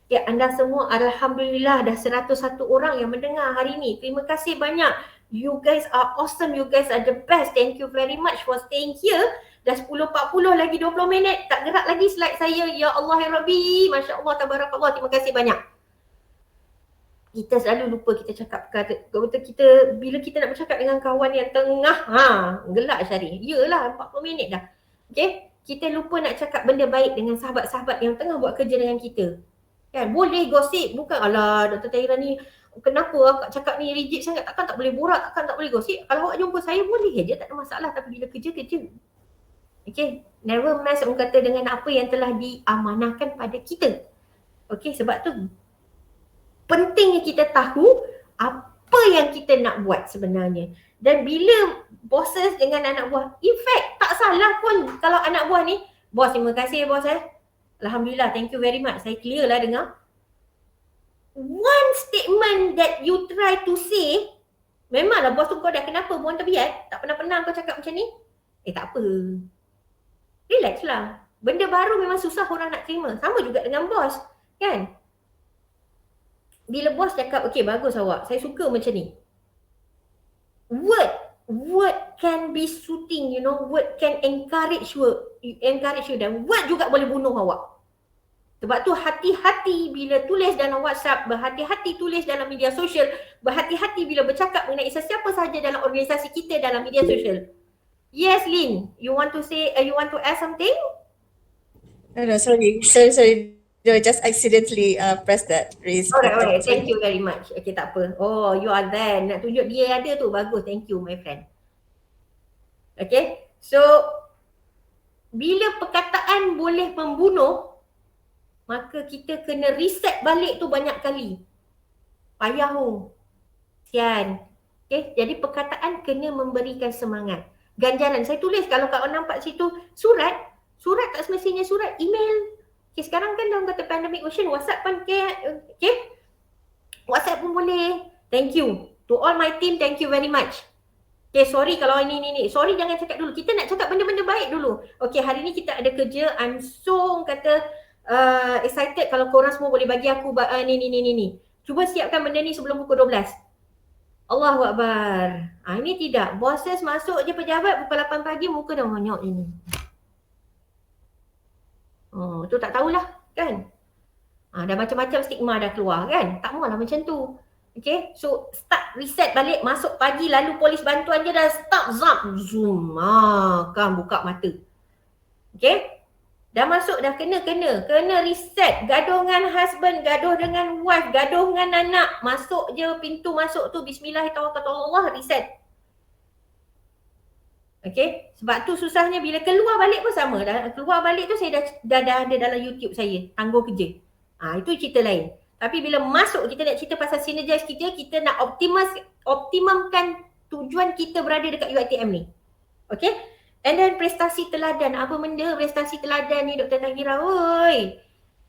Ya, anda semua alhamdulillah dah 101 orang yang mendengar hari ni. Terima kasih banyak. You guys are awesome. You guys are the best. Thank you very much for staying here. Dah 10.40 lagi 20 minit. Tak gerak lagi slide saya. Ya Allah ya Rabbi. Masya Allah, tabarakallah. Terima kasih banyak. Kita selalu lupa kita cakap kata kita bila kita nak bercakap dengan kawan yang tengah gelak Syarif. Yalah 40 minit dah. Okay? Kita lupa nak cakap benda baik dengan sahabat-sahabat yang tengah buat kerja dengan kita. Kan? Boleh gosip, bukan alah Dr. Tahira ni kenapa akak cakap ni rigid sangat, takkan tak boleh borak, takkan tak boleh gosip. Kalau awak jumpa saya boleh je, tak ada masalah, tapi bila kerja. Okay? Never mess orang kata dengan apa yang telah diamanahkan pada kita. Okay? Sebab tu pentingnya kita tahu apa yang kita nak buat sebenarnya. Dan bila bosses dengan anak buah, in fact tak salah pun kalau anak buah ni, bos terima kasih bos Alhamdulillah, thank you very much. Saya clear lah dengar. One statement that you try to say, memanglah bos tu kau dah kenapa buang terbiat? Tak pernah kau cakap macam ni? Tak apa. Relax lah. Benda baru memang susah orang nak terima. Sama juga dengan bos. Kan? Bila bos cakap, okay bagus awak, saya suka macam ni. Word can be soothing, you know, word can encourage you dan word juga boleh bunuh awak. Sebab tu hati-hati bila tulis dalam WhatsApp, berhati-hati tulis dalam media sosial, berhati-hati bila bercakap mengenai sesiapa sahaja dalam organisasi kita dalam media sosial. Yes, Lynn, you want to add something? No, sorry. No, just accidentally press that raise button. Alright. Thank you very much. Okay, tak apa. Oh, you are there. Nak tunjuk dia ada tu. Bagus. Thank you, my friend. Okay. So, bila perkataan boleh membunuh, maka kita kena reset balik tu banyak kali. Payah tu. Sian. Okay. Jadi, perkataan kena memberikan semangat. Ganjaran. Saya tulis kalau kau nampak situ surat tak semestinya surat, email. Okay, sekarang kan dalam kata pandemic version, WhatsApp pun okay. WhatsApp pun boleh. Thank you. To all my team, thank you very much. Okay, sorry kalau ini. Sorry, jangan cakap dulu. Kita nak cakap benda-benda baik dulu. Okay, hari ni kita ada kerja. I'm so excited kalau korang semua boleh bagi aku ni. Cuba siapkan benda ni sebelum pukul 12. Allahu Akbar. Ini tidak. Bosses masuk je pejabat pukul 8 pagi, muka dah monyok ini. Tu tak tahulah kan. Dah macam-macam stigma dah keluar kan. Tak maulah macam tu. Okay, so start reset balik, masuk pagi lalu polis bantuan je dah start zoom. Kan buka mata. Okay, dah masuk dah kena reset. Gaduh dengan husband, gaduh dengan wife, gaduh dengan anak. Masuk je pintu masuk tu, bismillahirrahmanirrahim, reset. Okay, sebab tu susahnya bila keluar balik pun sama. Keluar balik tu saya dah ada dalam YouTube saya, tangguh kerja. Itu cerita lain. Tapi bila masuk kita nak cerita pasal synergize kita nak optimumkan tujuan kita berada dekat UiTM ni. Okay, and then prestasi teladan. Apa benda prestasi teladan ni Dr. Tahira? Oi.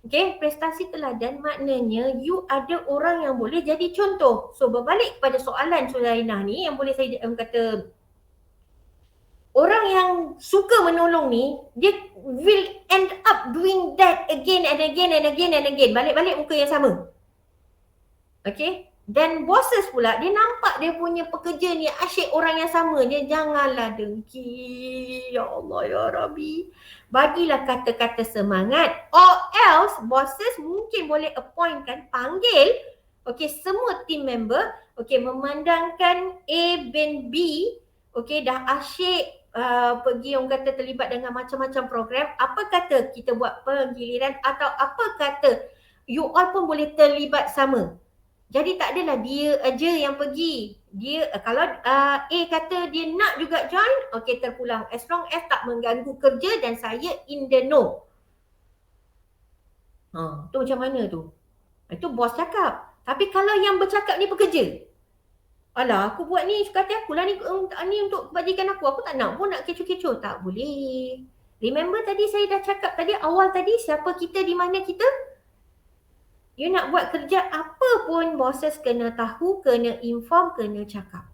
Okay, prestasi teladan maknanya you ada orang yang boleh jadi contoh. So berbalik kepada soalan Sulainah ni yang boleh saya kata, orang yang suka menolong ni, dia will end up doing that again and again. Balik-balik muka yang sama. Okay? Dan bosses pula, dia nampak dia punya pekerja ni asyik orang yang sama. Dia janganlah dengki. Ya Allah, ya Rabbi. Bagilah kata-kata semangat. Or else, bosses mungkin boleh appointkan, panggil, okay, semua team member, okay, memandangkan A dan B, okay, dah asyik pergi orang kata terlibat dengan macam-macam program, apa kata kita buat penggiliran atau apa kata you all pun boleh terlibat sama. Jadi tak adalah dia aja yang pergi. Dia kalau A kata dia nak juga join, okey terpulang. As long as tak mengganggu kerja dan saya in the know. Tu macam mana tu? Itu bos cakap. Tapi kalau yang bercakap ni pekerja, alah aku buat ni suka hati aku lah ni untuk kebajikan aku tak nak pun nak kecoh-kecoh. Tak boleh. Remember tadi saya dah cakap tadi awal tadi siapa kita di mana kita? You nak buat kerja apa pun bosses kena tahu, kena inform, kena cakap.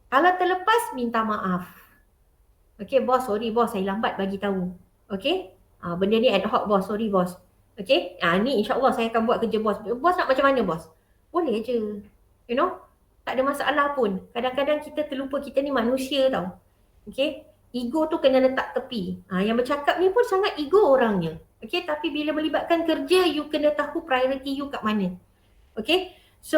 Kalau terlepas minta maaf. Okay bos, sorry bos saya lambat bagi tahu. Okay? Benda ni ad hoc bos, sorry bos. Okay? Ni insyaAllah saya akan buat kerja bos. Bos nak macam mana bos? Boleh je. You know? Tak ada masalah pun. Kadang-kadang kita terlupa kita ni manusia tau. Okay? Ego tu kena letak tepi. Yang bercakap ni pun sangat ego orangnya. Okay? Tapi bila melibatkan kerja, you kena tahu priority you kat mana. Okay? So,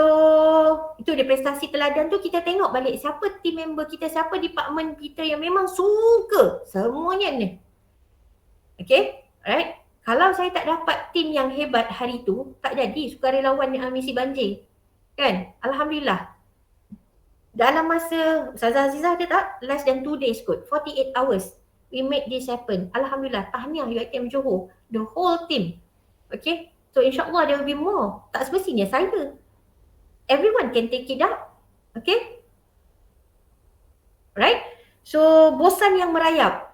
itu dia prestasi teladan tu kita tengok balik siapa team member kita, siapa department kita yang memang suka semuanya ni. Okay? Alright? Kalau saya tak dapat team yang hebat hari tu, tak jadi sukarelawan misi banjir. Kan? Alhamdulillah. Dalam masa Ustazah Azizah ada tak? Less than 2 days kot. 48 hours. We made this happen. Alhamdulillah. Tahniah UiTM Johor. The whole team. Okay. So insyaAllah there will be more. Tak semestinya saya. Everyone can take it up. Okay. Right. So bosan yang merayap.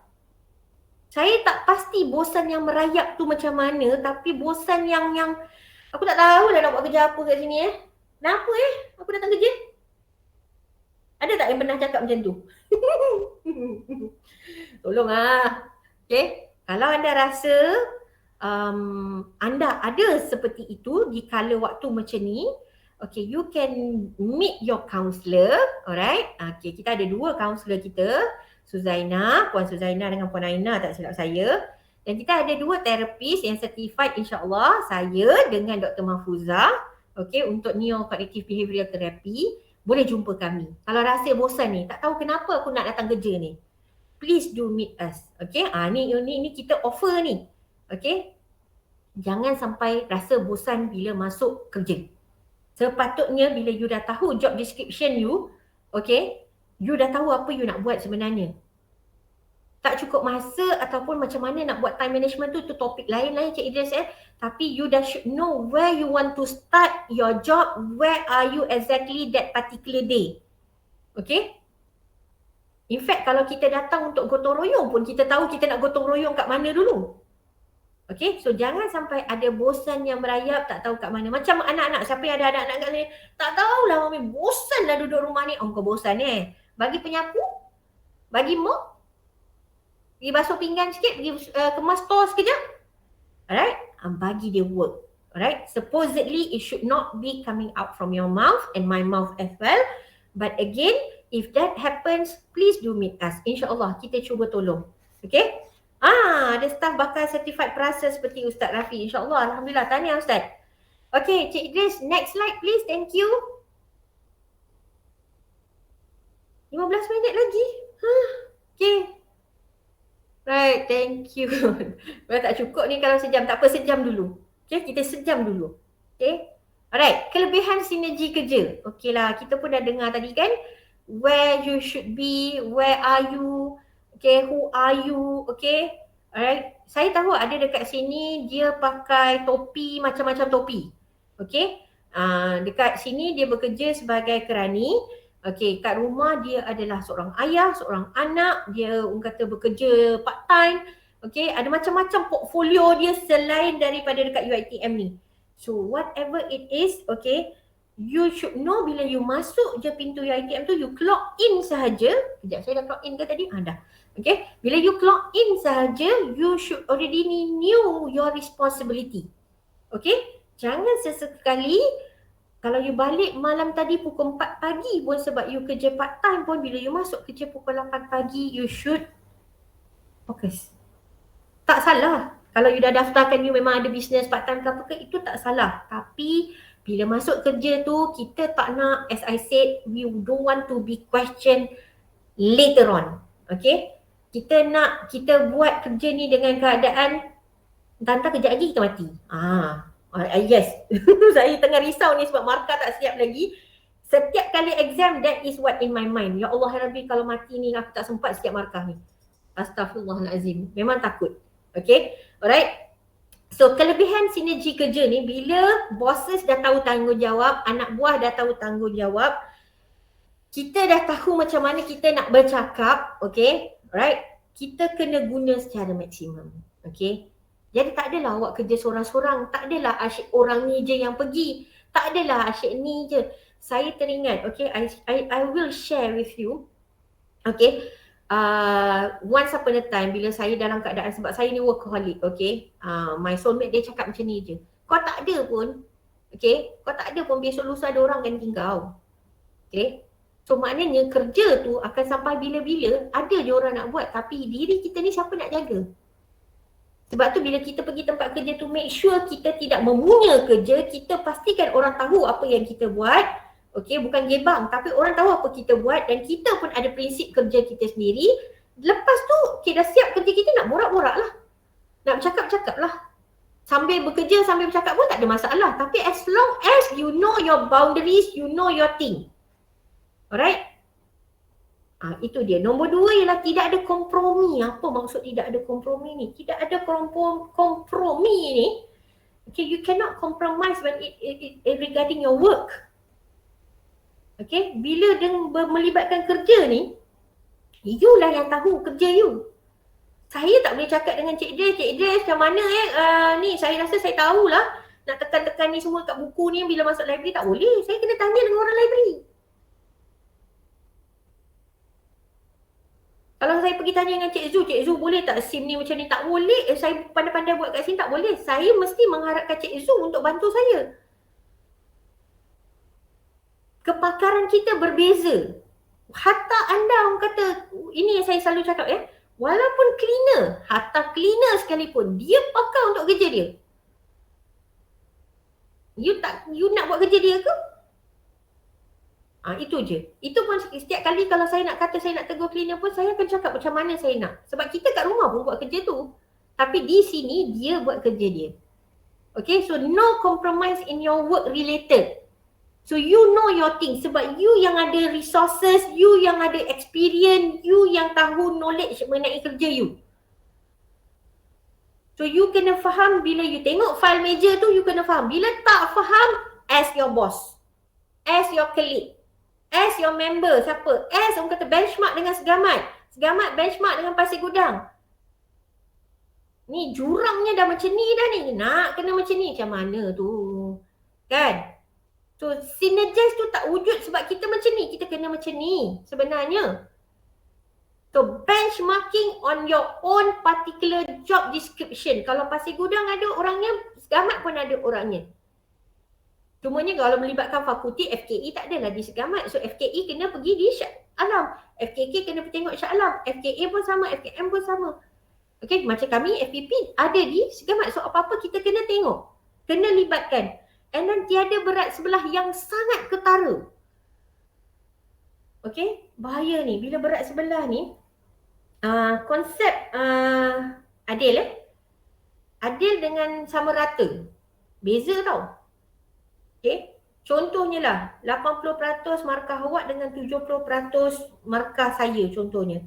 Saya tak pasti bosan yang merayap tu macam mana. Tapi bosan yang aku tak tahu dah nak buat kerja apa kat sini Kenapa aku datang kerja? Ada tak yang pernah cakap macam tu? Tolong Okay. Kalau anda rasa anda ada seperti itu di kala waktu macam ni, okay, you can meet your counsellor. Alright. Okay, kita ada 2 counsellor kita. Suzaina, Puan Suzaina dengan Puan Aina tak silap saya. Dan kita ada 2 terapis yang certified insya-Allah, saya dengan Dr. Mahfuzah, okey, untuk Neo-Cognitive Behavioral Therapy. Boleh jumpa kami. Kalau rasa bosan ni, tak tahu kenapa aku nak datang kerja ni, please do meet us. Okey, ni kita offer ni. Okey. Jangan sampai rasa bosan bila masuk kerja. Sepatutnya bila you dah tahu job description you, okey, you dah tahu apa you nak buat sebenarnya. Tak cukup masa ataupun macam mana nak buat time management tu topik lain-lain Cik Idris Tapi you dah should know where you want to start your job, where are you exactly that particular day. Okay? In fact, kalau kita datang untuk gotong royong pun kita tahu kita nak gotong royong kat mana dulu. Okay, so jangan sampai ada bosan yang merayap tak tahu kat mana. Macam anak-anak, siapa yang ada anak-anak kat sini, tak tahulah mami, bosan lah duduk rumah ni. Oh kau bosan bagi penyapu, bagi mop, pergi basuh pinggan sikit, pergi kemas stor sekejap. Alright, bagi dia work. Alright, supposedly it should not be coming out from your mouth and my mouth as well. But again, if that happens, please do meet us. InsyaAllah kita cuba tolong. Okay? Ada staff bakal certified perasa seperti Ustaz Rafi. InsyaAllah, Alhamdulillah. Tahniah Ustaz. Okay, Cik Idris, next slide please. Thank you. 15 minit lagi. Okay. Right, thank you. Kalau tak cukup ni kalau sejam, tak apa sejam dulu. Okay, kita sejam dulu. Okay. Alright, kelebihan sinergi kerja. Okay lah, kita pun dah dengar tadi kan. Where you should be, where are you, okay, who are you, okay. Alright, saya tahu ada dekat sini dia pakai topi, macam-macam topi. Okay, dekat sini dia bekerja sebagai kerani. Okay, kat rumah dia adalah seorang ayah, seorang anak, dia kata bekerja part time. Okay, ada macam-macam portfolio dia selain daripada dekat UiTM ni. So whatever it is, okay, you should know bila you masuk je pintu UiTM tu, you clock in sahaja. Sekejap, saya dah clock in ke tadi? Dah. Okay, bila you clock in sahaja, you should already knew your responsibility. Okay, jangan sesekali kalau you balik malam tadi pukul 4 pagi pun sebab you kerja part time pun, bila you masuk kerja pukul 8 pagi, you should fokus. Tak salah. Kalau you dah daftarkan you memang ada business part time ke apa ke, itu tak salah. Tapi bila masuk kerja tu, kita tak nak, as I said, we don't want to be questioned later on. Okay? Kita nak, kita buat kerja ni dengan keadaan entah-entah kejap lagi kita mati. Yes. Saya tengah risau ni sebab markah tak siap lagi. Setiap kali exam, that is what in my mind. Ya Allah Rabbi, kalau mati ni aku tak sempat siap markah ni. Astaghfirullahalazim. Memang takut. Okay, alright. So kelebihan sinergi kerja ni, bila bosses dah tahu tanggungjawab, anak buah dah tahu tanggungjawab, kita dah tahu macam mana kita nak bercakap, okay, right? Kita kena guna secara maksimum, okay. Jadi tak adalah awak kerja seorang-seorang, tak adalah asyik orang ni je yang pergi, tak adalah asyik ni je. Saya teringat, okay, I will share with you, okay. Once upon a time bila saya dalam keadaan, sebab saya ni workaholic, okay, my soulmate dia cakap macam ni je, kau tak ada pun, okay, kau tak ada pun, besok lusa ada orang ganti kau. Okay, so maknanya kerja tu akan sampai bila-bila, ada je orang nak buat, tapi diri kita ni siapa nak jaga? Sebab tu bila kita pergi tempat kerja tu, make sure kita tidak memunya kerja, kita pastikan orang tahu apa yang kita buat. Okay, bukan gebang, tapi orang tahu apa kita buat, dan kita pun ada prinsip kerja kita sendiri. Lepas tu, okay, dah siap kerja kita, nak borak-borak lah, nak bercakap-cakap lah. Sambil bekerja, sambil bercakap pun tak ada masalah. Tapi as long as you know your boundaries, you know your thing. Alright? Itu dia. Nombor 2 ialah tidak ada kompromi. Apa maksud tidak ada kompromi ni? Tidak ada kompromi ni. Okay, you cannot compromise when it regarding your work. Okay, bila dia melibatkan kerja ni, you lah yang tahu kerja you. Saya tak boleh cakap dengan Cik Idris macam mana ni, saya rasa saya tahulah nak tekan-tekan ni semua kat buku ni bila masuk library, tak boleh. Saya kena tanya dengan orang library. Kalau saya pergi tanya dengan Cik Zu boleh tak SIM ni macam ni? Tak boleh. Saya pandai-pandai buat kat sini, tak boleh. Saya mesti mengharapkan Cik Zu untuk bantu saya. Kepakaran kita berbeza. Hatta anda orang kata, ini yang saya selalu cakap Walaupun cleaner, hatta cleaner sekalipun, dia pakar untuk kerja dia. You nak buat kerja dia ke? Itu je. Itu pun setiap kali kalau saya nak kata saya nak tegur cleaner pun, saya akan cakap macam mana saya nak. Sebab kita kat rumah pun buat kerja tu. Tapi di sini dia buat kerja dia. Okay, so no compromise in your work related. So you know your thing. Sebab you yang ada resources, you yang ada experience, you yang tahu knowledge mengenai kerja you. So you kena faham bila you tengok file meja tu, you kena faham. Bila tak faham, ask your boss. Ask your colleague. Ask your member, siapa? Ask orang kata benchmark dengan segamat. Segamat benchmark dengan pasir gudang. Ni jurangnya dah macam ni dah ni. Nak kena macam ni. Macam mana tu? Kan? So synergize tu tak wujud sebab kita macam ni. Kita kena macam ni sebenarnya. So benchmarking on your own particular job description. Kalau pasir gudang ada orangnya, segamat pun ada orangnya. Cumanya kalau melibatkan fakulti, FKE tak adalah di segamat. So FKE kena pergi di Shah Alam. FKK kena pergi tengok Shah Alam. FKA pun sama, FKM pun sama. Okay, macam kami FPP ada di segamat. So apa-apa kita kena tengok. Kena libatkan. And then tiada berat sebelah yang sangat ketara. Okay, bahaya ni. Bila berat sebelah ni, konsep adil adil dengan sama rata. Beza tau. Okay, contohnya lah 80% markah awak dengan 70% markah saya contohnya.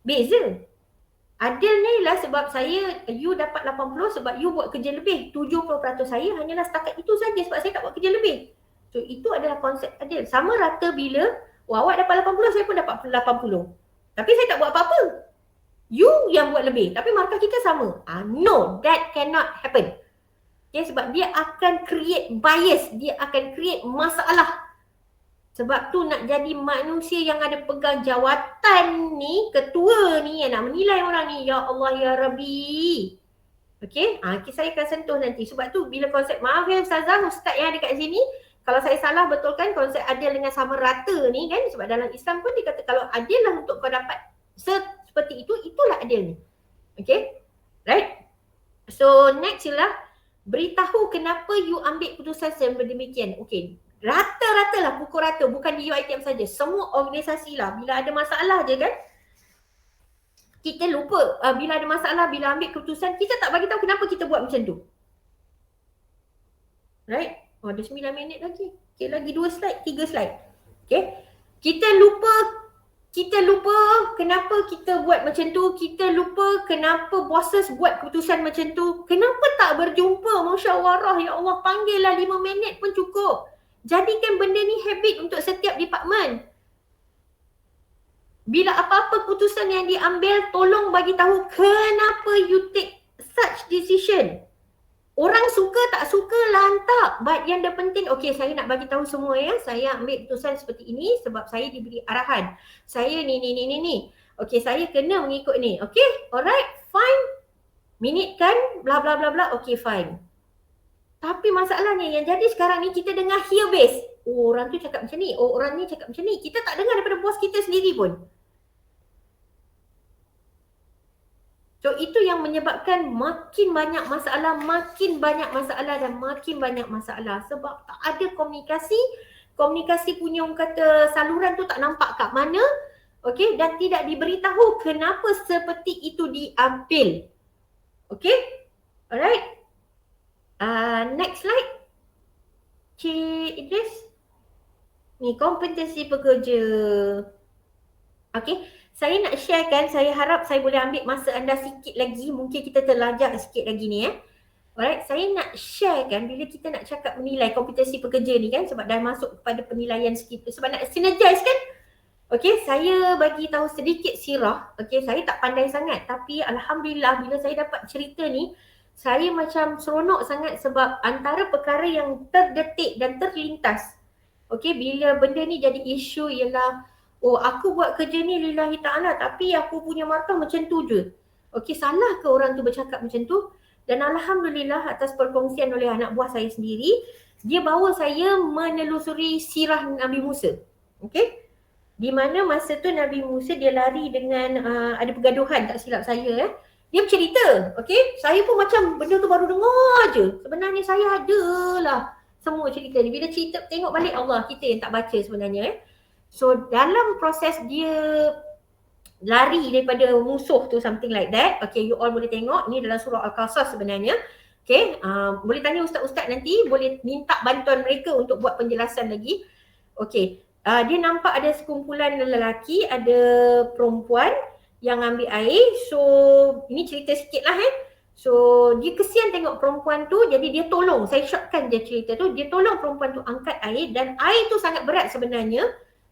Beza. Adil ni lah sebab saya, you dapat 80 sebab you buat kerja lebih. 70% saya hanyalah setakat itu saja sebab saya tak buat kerja lebih. So itu adalah konsep adil. Sama rata bila awak dapat 80, saya pun dapat 80. Tapi saya tak buat apa-apa. You yang buat lebih tapi markah kita sama. No, that cannot happen. Okay, sebab dia akan create bias, dia akan create masalah. Sebab tu nak jadi manusia yang ada pegang jawatan ni, ketua ni yang nak menilai orang ni, ya Allah ya Rabbi. Okay, saya akan sentuh nanti. Sebab tu bila konsep, maaf ya Ustazah, Ustaz yang ada kat sini, kalau saya salah betulkan konsep adil dengan sama rata ni kan, sebab dalam Islam pun dia kata kalau adil lah untuk kau dapat seperti itu, itulah adil ni. Okay, right? So next ialah beritahu kenapa you ambil keputusan sedemikian. Okay, rata-rata lah, pukul rata, bukan di UiTM saja. Semua organisasi lah, bila ada masalah je kan, kita lupa bila ada masalah, bila ambil keputusan, kita tak bagi tahu kenapa kita buat macam tu. Right? Ada 9 minit lagi. Okay, lagi 2 slide, 3 slide. Okay, kita lupa kenapa kita buat macam tu. Kita lupa kenapa bosses buat keputusan macam tu. Kenapa tak berjumpa musyawarah? Ya Allah, panggillah 5 minit pun cukup. Jadikan benda ni habit untuk setiap department. Bila apa-apa keputusan yang diambil, tolong bagi tahu kenapa you take such decision. Orang suka tak suka lantak. But yang dah penting, okay, saya nak bagi tahu semua ya. Saya ambil keputusan seperti ini sebab saya diberi arahan. Saya ni. Okay, saya kena mengikut ni. Okay, alright, fine. Minit kan, bla bla bla bla. Okay, fine. Tapi masalahnya yang jadi sekarang ni, kita dengar here base. Oh, orang tu cakap macam ni. Oh, orang ni cakap macam ni. Kita tak dengar daripada bos kita sendiri pun. So itu yang menyebabkan makin banyak masalah dan makin banyak masalah. Sebab tak ada komunikasi. Komunikasi punya orang kata saluran tu tak nampak kat mana. Okay, dan tidak diberitahu kenapa seperti itu diambil. Okay, alright. Next slide. Cik Idris. Ni kompetensi pekerja. Okay, saya nak sharekan, saya harap saya boleh ambil masa anda sikit lagi. Mungkin kita terlajak sikit lagi ni Alright, saya nak sharekan bila kita nak cakap menilai kompetensi pekerja ni kan, sebab dah masuk kepada penilaian sikit. Sebab nak synergize kan. Okay, saya bagi tahu sedikit sirah. Okay, saya tak pandai sangat. Tapi Alhamdulillah bila saya dapat cerita ni, saya macam seronok sangat sebab antara perkara yang terdetik dan terlintas. Okay, bila benda ni jadi isu ialah, oh aku buat kerja ni lillahi ta'ala tapi aku punya markah macam tu je. Okay, salah ke orang tu bercakap macam tu? Dan Alhamdulillah atas perkongsian oleh anak buah saya sendiri, dia bawa saya menelusuri sirah Nabi Musa. Okay. Di mana masa tu Nabi Musa dia lari dengan ada pergaduhan tak silap saya. Dia bercerita, okey? Saya pun macam benda tu baru dengar je. Sebenarnya saya adalah semua cerita ni. Bila cerita tengok balik Allah, kita yang tak baca sebenarnya. So dalam proses dia lari daripada musuh tu, something like that. Okay, you all boleh tengok ni dalam surah Al-Qasas sebenarnya. Okay, boleh tanya ustaz-ustaz nanti, boleh minta bantuan mereka untuk buat penjelasan lagi. Okay, dia nampak ada sekumpulan lelaki, ada perempuan yang ambil air. So ini cerita sikit lah So dia kesian tengok perempuan tu, jadi dia tolong. Saya shortkan dia cerita tu, dia tolong perempuan tu angkat air dan air tu sangat berat sebenarnya.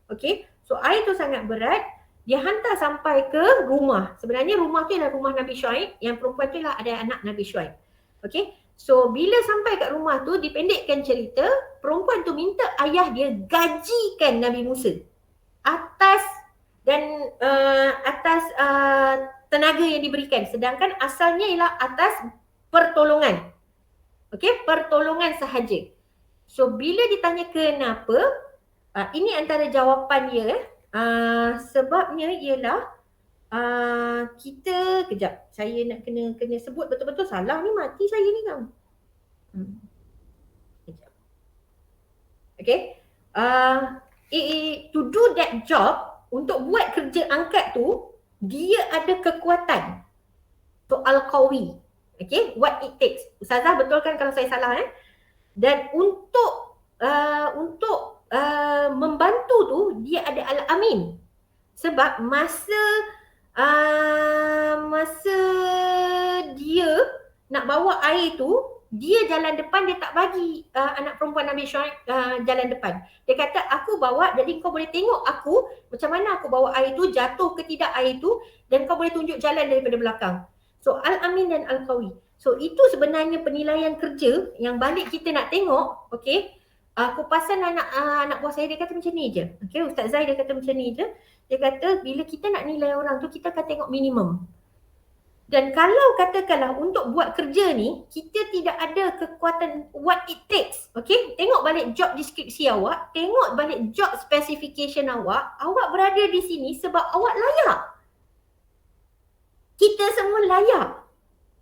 Okay, so air tu sangat berat. Dia hantar sampai ke rumah. Sebenarnya rumah tu adalah rumah Nabi Syuaib. Yang perempuan tu lah ada anak Nabi Syuaib. Okay, so bila sampai kat rumah tu, dipendekkan cerita, perempuan tu minta ayah dia gajikan Nabi Musa atas tenaga yang diberikan, sedangkan asalnya ialah atas pertolongan. Okey, pertolongan sahaja. So bila ditanya kenapa, ini antara jawapan dia. Sebabnya ialah kita, kejap, saya nak kena sebut betul-betul, salah ni mati saya ni kan. Kejap. Okay, to do that job, untuk buat kerja angkat tu, dia ada kekuatan. So al-qawi. Okay, what it takes. Ustazah betulkan kalau saya salah Dan untuk membantu tu, dia ada al-amin. Sebab masa dia nak bawa air tu, dia jalan depan, dia tak bagi anak perempuan Nabi Syuaib jalan depan. Dia kata, aku bawa, jadi kau boleh tengok aku macam mana aku bawa air tu, jatuh ke tidak air tu, dan kau boleh tunjuk jalan daripada belakang. So al-amin dan al-qawi. So itu sebenarnya penilaian kerja yang balik kita nak tengok. Okay, kupasan anak buah saya, dia kata macam ni je. Okay, Ustaz Zai dia kata macam ni je. Dia kata bila kita nak nilai orang tu, kita akan tengok minimum. Dan kalau katakanlah untuk buat kerja ni, kita tidak ada kekuatan what it takes. Okay, tengok balik job deskripsi awak, tengok balik job specification awak berada di sini sebab awak layak. Kita semua layak.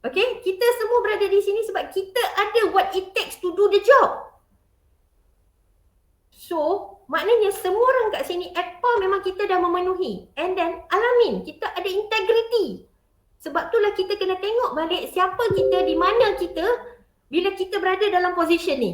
Okay, kita semua berada di sini sebab kita ada what it takes to do the job. So, maknanya semua orang kat sini at par memang kita dah memenuhi. And then, alamin, kita ada integrity. Sebab itulah kita kena tengok balik siapa kita, di mana kita bila kita berada dalam position ni.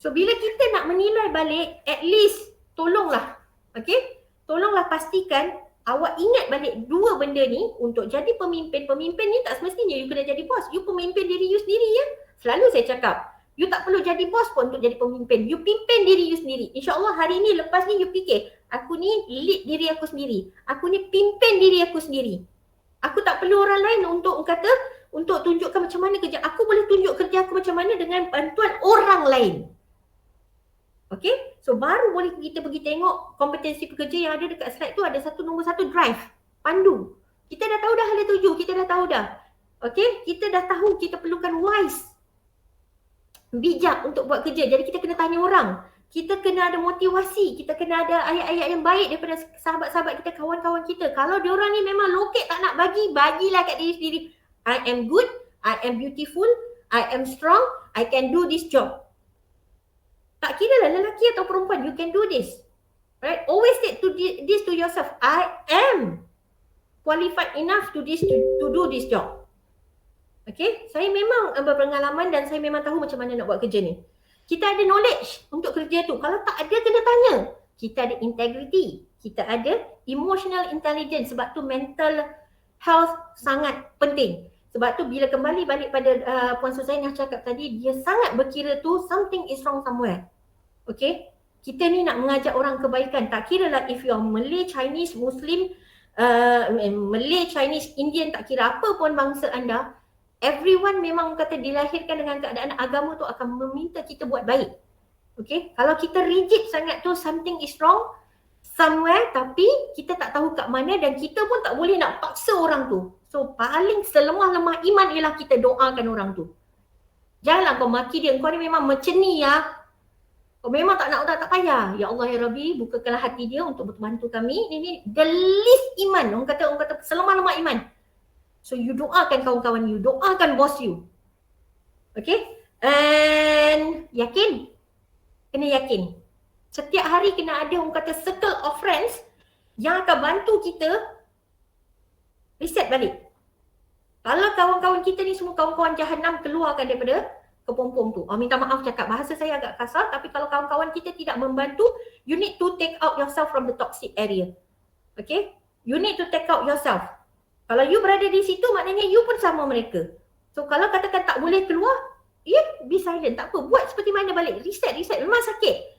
So, bila kita nak menilai balik, at least tolonglah. Okay? Tolonglah pastikan awak ingat balik dua benda ni untuk jadi pemimpin. Pemimpin ni tak semestinya you kena jadi bos. You pemimpin diri you sendiri ya. Selalu saya cakap, you tak perlu jadi bos pun untuk jadi pemimpin. You pimpin diri you sendiri. InsyaAllah hari ni, lepas ni you fikir, aku ni lead diri aku sendiri. Aku ni pimpin diri aku sendiri. Aku tak perlu orang lain untuk kata, untuk tunjukkan macam mana kerja. Aku boleh tunjuk kerja aku macam mana dengan bantuan orang lain. Okay, so baru boleh kita pergi tengok kompetensi pekerja yang ada dekat slide tu. Ada nombor satu drive, pandu. Kita dah tahu dah hala tuju, kita dah tahu dah. Okay, kita dah tahu kita perlukan wise, bijak untuk buat kerja. Jadi kita kena tanya orang. Kita kena ada motivasi, kita kena ada ayat-ayat yang baik daripada sahabat-sahabat kita, kawan-kawan kita. Kalau diorang ni memang lokek tak nak bagi, bagilah kat diri sendiri. I am good, I am beautiful, I am strong, I can do this job. Tak kira lah lelaki atau perempuan, you can do this. Right? Always say this to yourself. I am qualified enough to do this job. Okay? Saya memang berpengalaman dan saya memang tahu macam mana nak buat kerja ni. Kita ada knowledge untuk kerja tu. Kalau tak ada, kena tanya. Kita ada integrity. Kita ada emotional intelligence. Sebab tu mental health sangat penting. Sebab tu bila kembali balik pada Puan Suzainah cakap tadi, dia sangat berkira tu something is wrong somewhere. Okay? Kita ni nak mengajak orang kebaikan. Tak kira lah if you are Malay, Chinese, Muslim, Malay, Chinese, Indian, tak kira apa pun bangsa anda. Everyone memang kata dilahirkan dengan keadaan agama tu akan meminta kita buat baik. Okay? Kalau kita rigid sangat tu, something is wrong somewhere, tapi kita tak tahu kat mana dan kita pun tak boleh nak paksa orang tu. So paling selemah-lemah iman ialah kita doakan orang tu. Janganlah kau maki dia, kau ni memang macam ni ya. Kalau memang tak nak, tak payah. Ya Allah ya Rabbi, bukakanlah hati dia untuk membantu kami. Ini the least iman. Orang kata selemah-lemah iman. So you doakan kawan-kawan you, doakan bos you. Okay? And yakin? Kena yakin. Setiap hari kena ada orang kata circle of friends yang akan bantu kita reset balik. Kalau kawan-kawan kita ni semua kawan-kawan jahanam, keluarkan daripada kepompong tu. Minta maaf cakap bahasa saya agak kasar, tapi kalau kawan-kawan kita tidak membantu, you need to take out yourself from the toxic area. Okay? You need to take out yourself. Kalau you berada di situ, maknanya you pun sama mereka. So kalau katakan tak boleh keluar, be silent, tak apa. Buat seperti mana balik, reset. Memang sakit.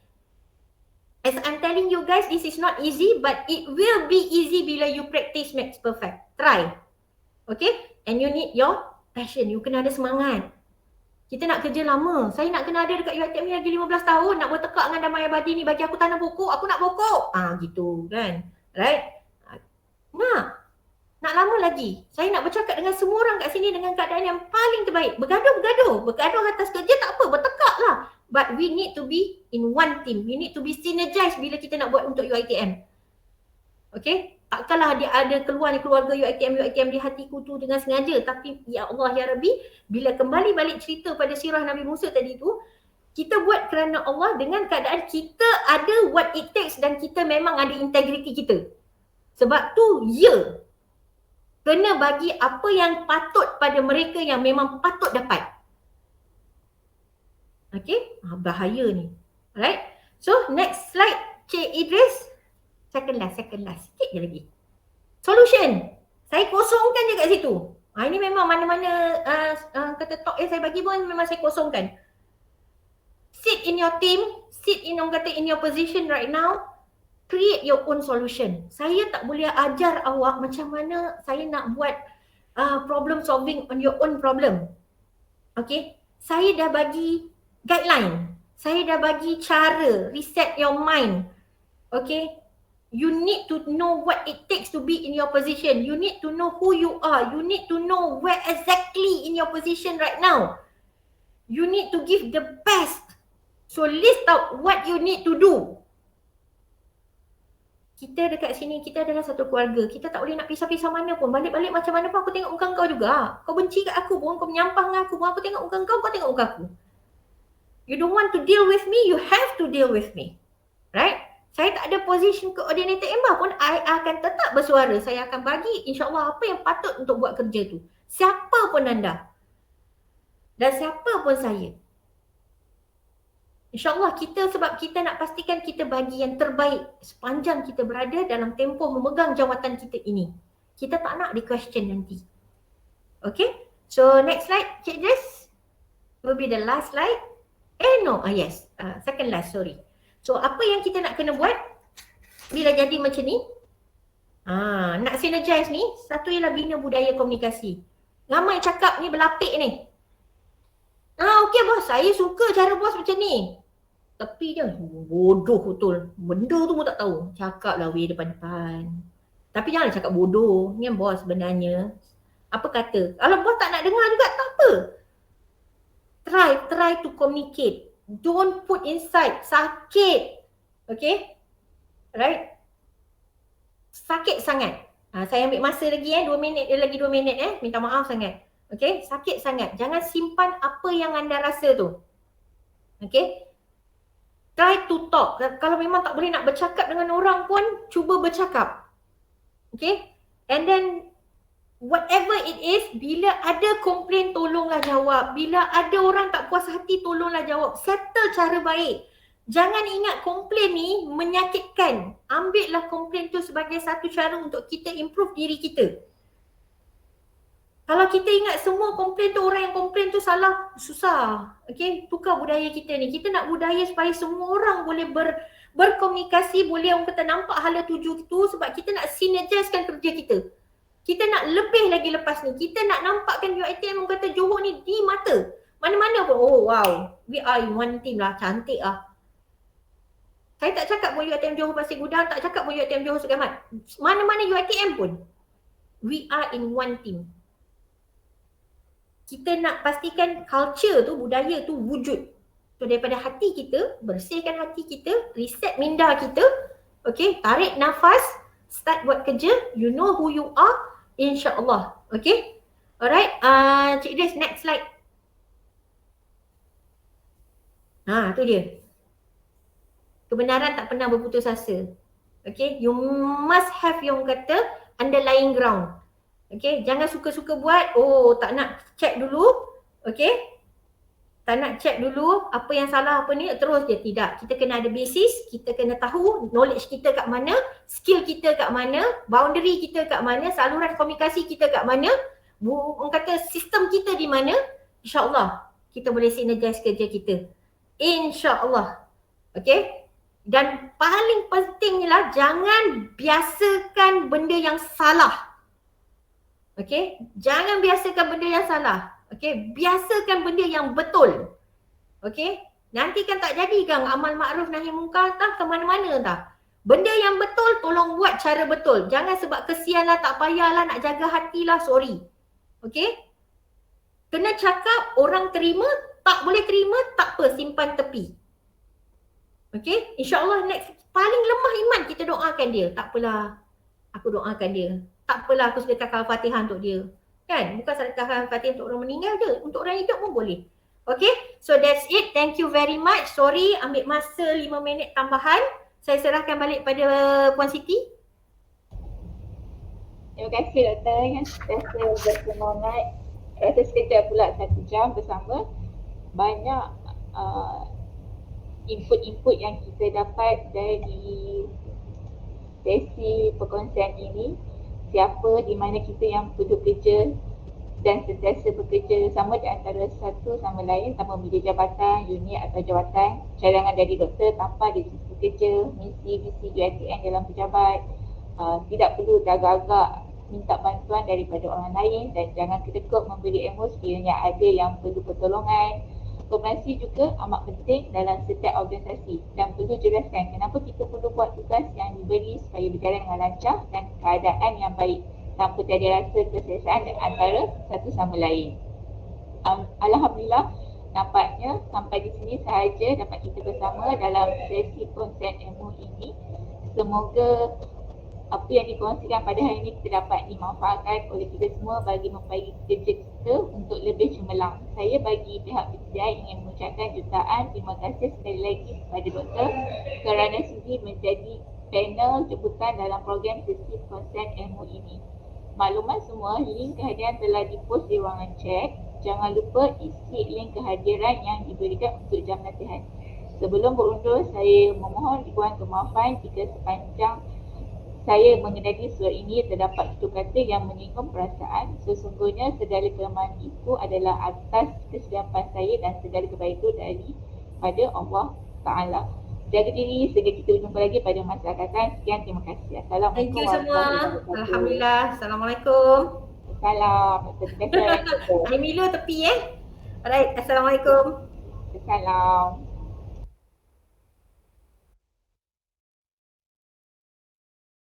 As I'm telling you guys, this is not easy, but it will be easy bila you practice makes perfect. Try. Okay? And you need your passion. You kena ada semangat. Kita nak kerja lama. Saya nak kena ada dekat UiTM ni lagi 15 tahun. Nak bertekak dengan Damai Abadi ni. Bagi aku tanam pokok. Aku nak pokok. Gitu kan. Right? Nak lama lagi. Saya nak bercakap dengan semua orang kat sini dengan keadaan yang paling terbaik. Bergaduh. Bergaduh atas kerja tak apa. Bertekak lah. But we need to be in one team. We need to be synergized bila kita nak buat untuk UiTM. Okay? Takkanlah dia ada keluar ni keluarga UiTM di hatiku tu dengan sengaja. Tapi ya Allah ya Rabbi, bila kembali balik cerita pada sirah Nabi Musa tadi tu, kita buat kerana Allah dengan keadaan kita ada what it takes dan kita memang ada integriti kita. Sebab tu kena bagi apa yang patut pada mereka yang memang patut dapat. Okay? Bahaya ni. Alright? So next slide, Cik Idris. Second last. Sikit je lagi. Solution. Saya kosongkan je kat situ. Ini memang mana-mana kata talk yang saya bagi pun memang saya kosongkan. Sit in your team. Sit in in your position right now. Create your own solution. Saya tak boleh ajar awak macam mana saya nak buat problem solving on your own problem. Okay. Saya dah bagi guideline. Saya dah bagi cara. Reset your mind. Okay. You need to know what it takes to be in your position. You need to know who you are. You need to know where exactly in your position right now. You need to give the best. So list out what you need to do. Kita dekat sini, kita adalah satu keluarga. Kita tak boleh nak pisah-pisah mana pun. Balik-balik macam mana pun aku tengok muka kau juga. Kau benci kat aku pun, kau menyampah dengan aku pun. Aku tengok muka kau tengok muka aku. You don't want to deal with me, you have to deal with me. Right? Saya tak ada position coordinator Embah pun, I akan tetap bersuara. Saya akan bagi insyaAllah apa yang patut untuk buat kerja tu. Siapa pun anda. Dan siapa pun saya. InsyaAllah kita, sebab kita nak pastikan kita bagi yang terbaik sepanjang kita berada dalam tempoh memegang jawatan kita ini. Kita tak nak di question nanti. Okay. So next slide, Cik Jess. Will be the last slide. Yes. Second last, sorry. So apa yang kita nak kena buat bila jadi macam ni? Nak synergize ni, satu ialah bina budaya komunikasi. Ramai cakap ni berlapik ni. Okey bos, saya suka cara bos macam ni. Tapi dia bodoh betul. Benda tu pun tak tahu. Cakap lah weh depan-depan. Tapi jangan cakap bodoh. Ni yang bos sebenarnya. Apa kata? Kalau bos tak nak dengar juga tak apa. Try to communicate. Don't put inside. Sakit. Okay? Right? Sakit sangat. Saya ambil masa lagi 2 minit. Lagi 2 minit Minta maaf sangat. Okay? Sakit sangat. Jangan simpan apa yang anda rasa tu. Okay? Try to talk. Kalau memang tak boleh nak bercakap dengan orang pun, cuba bercakap. Okay? And then whatever it is, bila ada komplain tolonglah jawab. Bila ada orang tak puas hati tolonglah jawab. Settle cara baik. Jangan ingat komplain ni menyakitkan. Ambillah komplain tu sebagai satu cara untuk kita improve diri kita. Kalau kita ingat semua komplain tu, orang yang komplain tu salah, susah. Okay, tukar budaya kita ni. Kita nak budaya supaya semua orang boleh berkomunikasi, boleh orang kata nampak hala tuju tu, sebab kita nak synergizekan kerja kita. Kita nak lebih lagi lepas ni. Kita nak nampakkan UiTM orang kata Johor ni di mata. Mana-mana pun, oh wow, we are in one team lah, cantik lah. Saya tak cakap pun UiTM Johor Pasir Gudang, tak cakap pun UiTM Johor Sukamat. Mana-mana UiTM pun, we are in one team. Kita nak pastikan culture tu, budaya tu wujud. So daripada hati kita, bersihkan hati kita, reset minda kita. Okay, tarik nafas, start buat kerja, you know who you are, insya-Allah. Okay. Alright, Cik Idris, next slide. Tu dia. Kebenaran tak pernah berputus asa. Okay, you must have yang kata underlying ground. Okay, jangan suka-suka buat, tak nak check dulu. Okay, tak nak check dulu apa yang salah apa ni, terus je. Tidak, kita kena ada basis, kita kena tahu knowledge kita kat mana, skill kita kat mana, boundary kita kat mana, saluran komunikasi kita kat mana, orang kata sistem kita di mana, insya-Allah kita boleh synergize kerja kita. InsyaAllah. Okay. Dan paling pentingnya jangan biasakan benda yang salah. Okay. Jangan biasakan benda yang salah. Okay. Biasakan benda yang betul. Okay. Nanti kan tak jadi kan amal makruf nahi mungkar tak ke mana-mana tak. Benda yang betul tolong buat cara betul. Jangan sebab kesian lah, tak payahlah, nak jaga hati lah, sorry. Okay. Kena cakap, orang terima, tak boleh terima, tak apa, simpan tepi. Okay, insya-Allah next, paling lemah iman kita doakan dia. Tak apalah, aku doakan dia. Tak apalah, aku sedekahkan Al-Fatihah untuk dia. Kan, bukan sedekahkan Al-Fatihah untuk orang meninggal je, untuk orang hidup pun boleh. Okay, so that's it. Thank you very much. Sorry, ambil masa 5 minit tambahan. Saya serahkan balik pada Puan Siti. Terima kasih Doktor yang sentiasa bersemangat. Rasa sekejap pula 1 jam bersama. Banyak input-input yang kita dapat dari sesi perkongsian ini. Siapa di mana kita yang perlu kerja dan sentiasa bekerja sama di antara satu sama lain tanpa membeli jabatan, unit atau jawatan. Cadangan dari doktor tanpa di sisi kerja, misi, visi, UiTM dalam pejabat. Tidak perlu agak-agak minta bantuan daripada orang lain dan jangan kedekut memberi emosi sekiranya ada yang perlu pertolongan. Komunikasi juga amat penting dalam setiap organisasi dan perlu jelaskan kenapa kita perlu buat tugas yang diberi supaya berjalan dengan lancar dan keadaan yang baik tanpa tiada rasa keselesaan antara satu sama lain. Alhamdulillah, nampaknya sampai di sini sahaja dapat kita bersama dalam sesi konsen ilmu ini. Semoga apa yang dikongsikan pada hari ini kita dapat dimanfaatkan oleh kita semua bagi memperbaiki kerja kita untuk lebih cemerlang. Saya bagi pihak PTI ingin mengucapkan jutaan terima kasih sekali lagi kepada doktor kerana sudi menjadi panel jemputan dalam program sesi konsen ilmu ini. Maklumat semua, link kehadiran telah dipost di ruangan chat. Jangan lupa isi link kehadiran yang diberikan untuk jam latihan. Sebelum berundur, saya memohon dibuang kemaafan jika sepanjang saya mengenali surat ini terdapat tutur kata yang menyinggung perasaan. Sesungguhnya segala kelemahan itu adalah atas kesilapan saya dan segala kebaikan itu daripada Allah Ta'ala. Jaga diri sehingga kita berjumpa lagi pada masa akan datang. Sekian, terima kasih. Assalamualaikum. Thank you semua. Alhamdulillah. Assalamualaikum. Salam. Hai Milo tepi Alright. Assalamualaikum. Salam.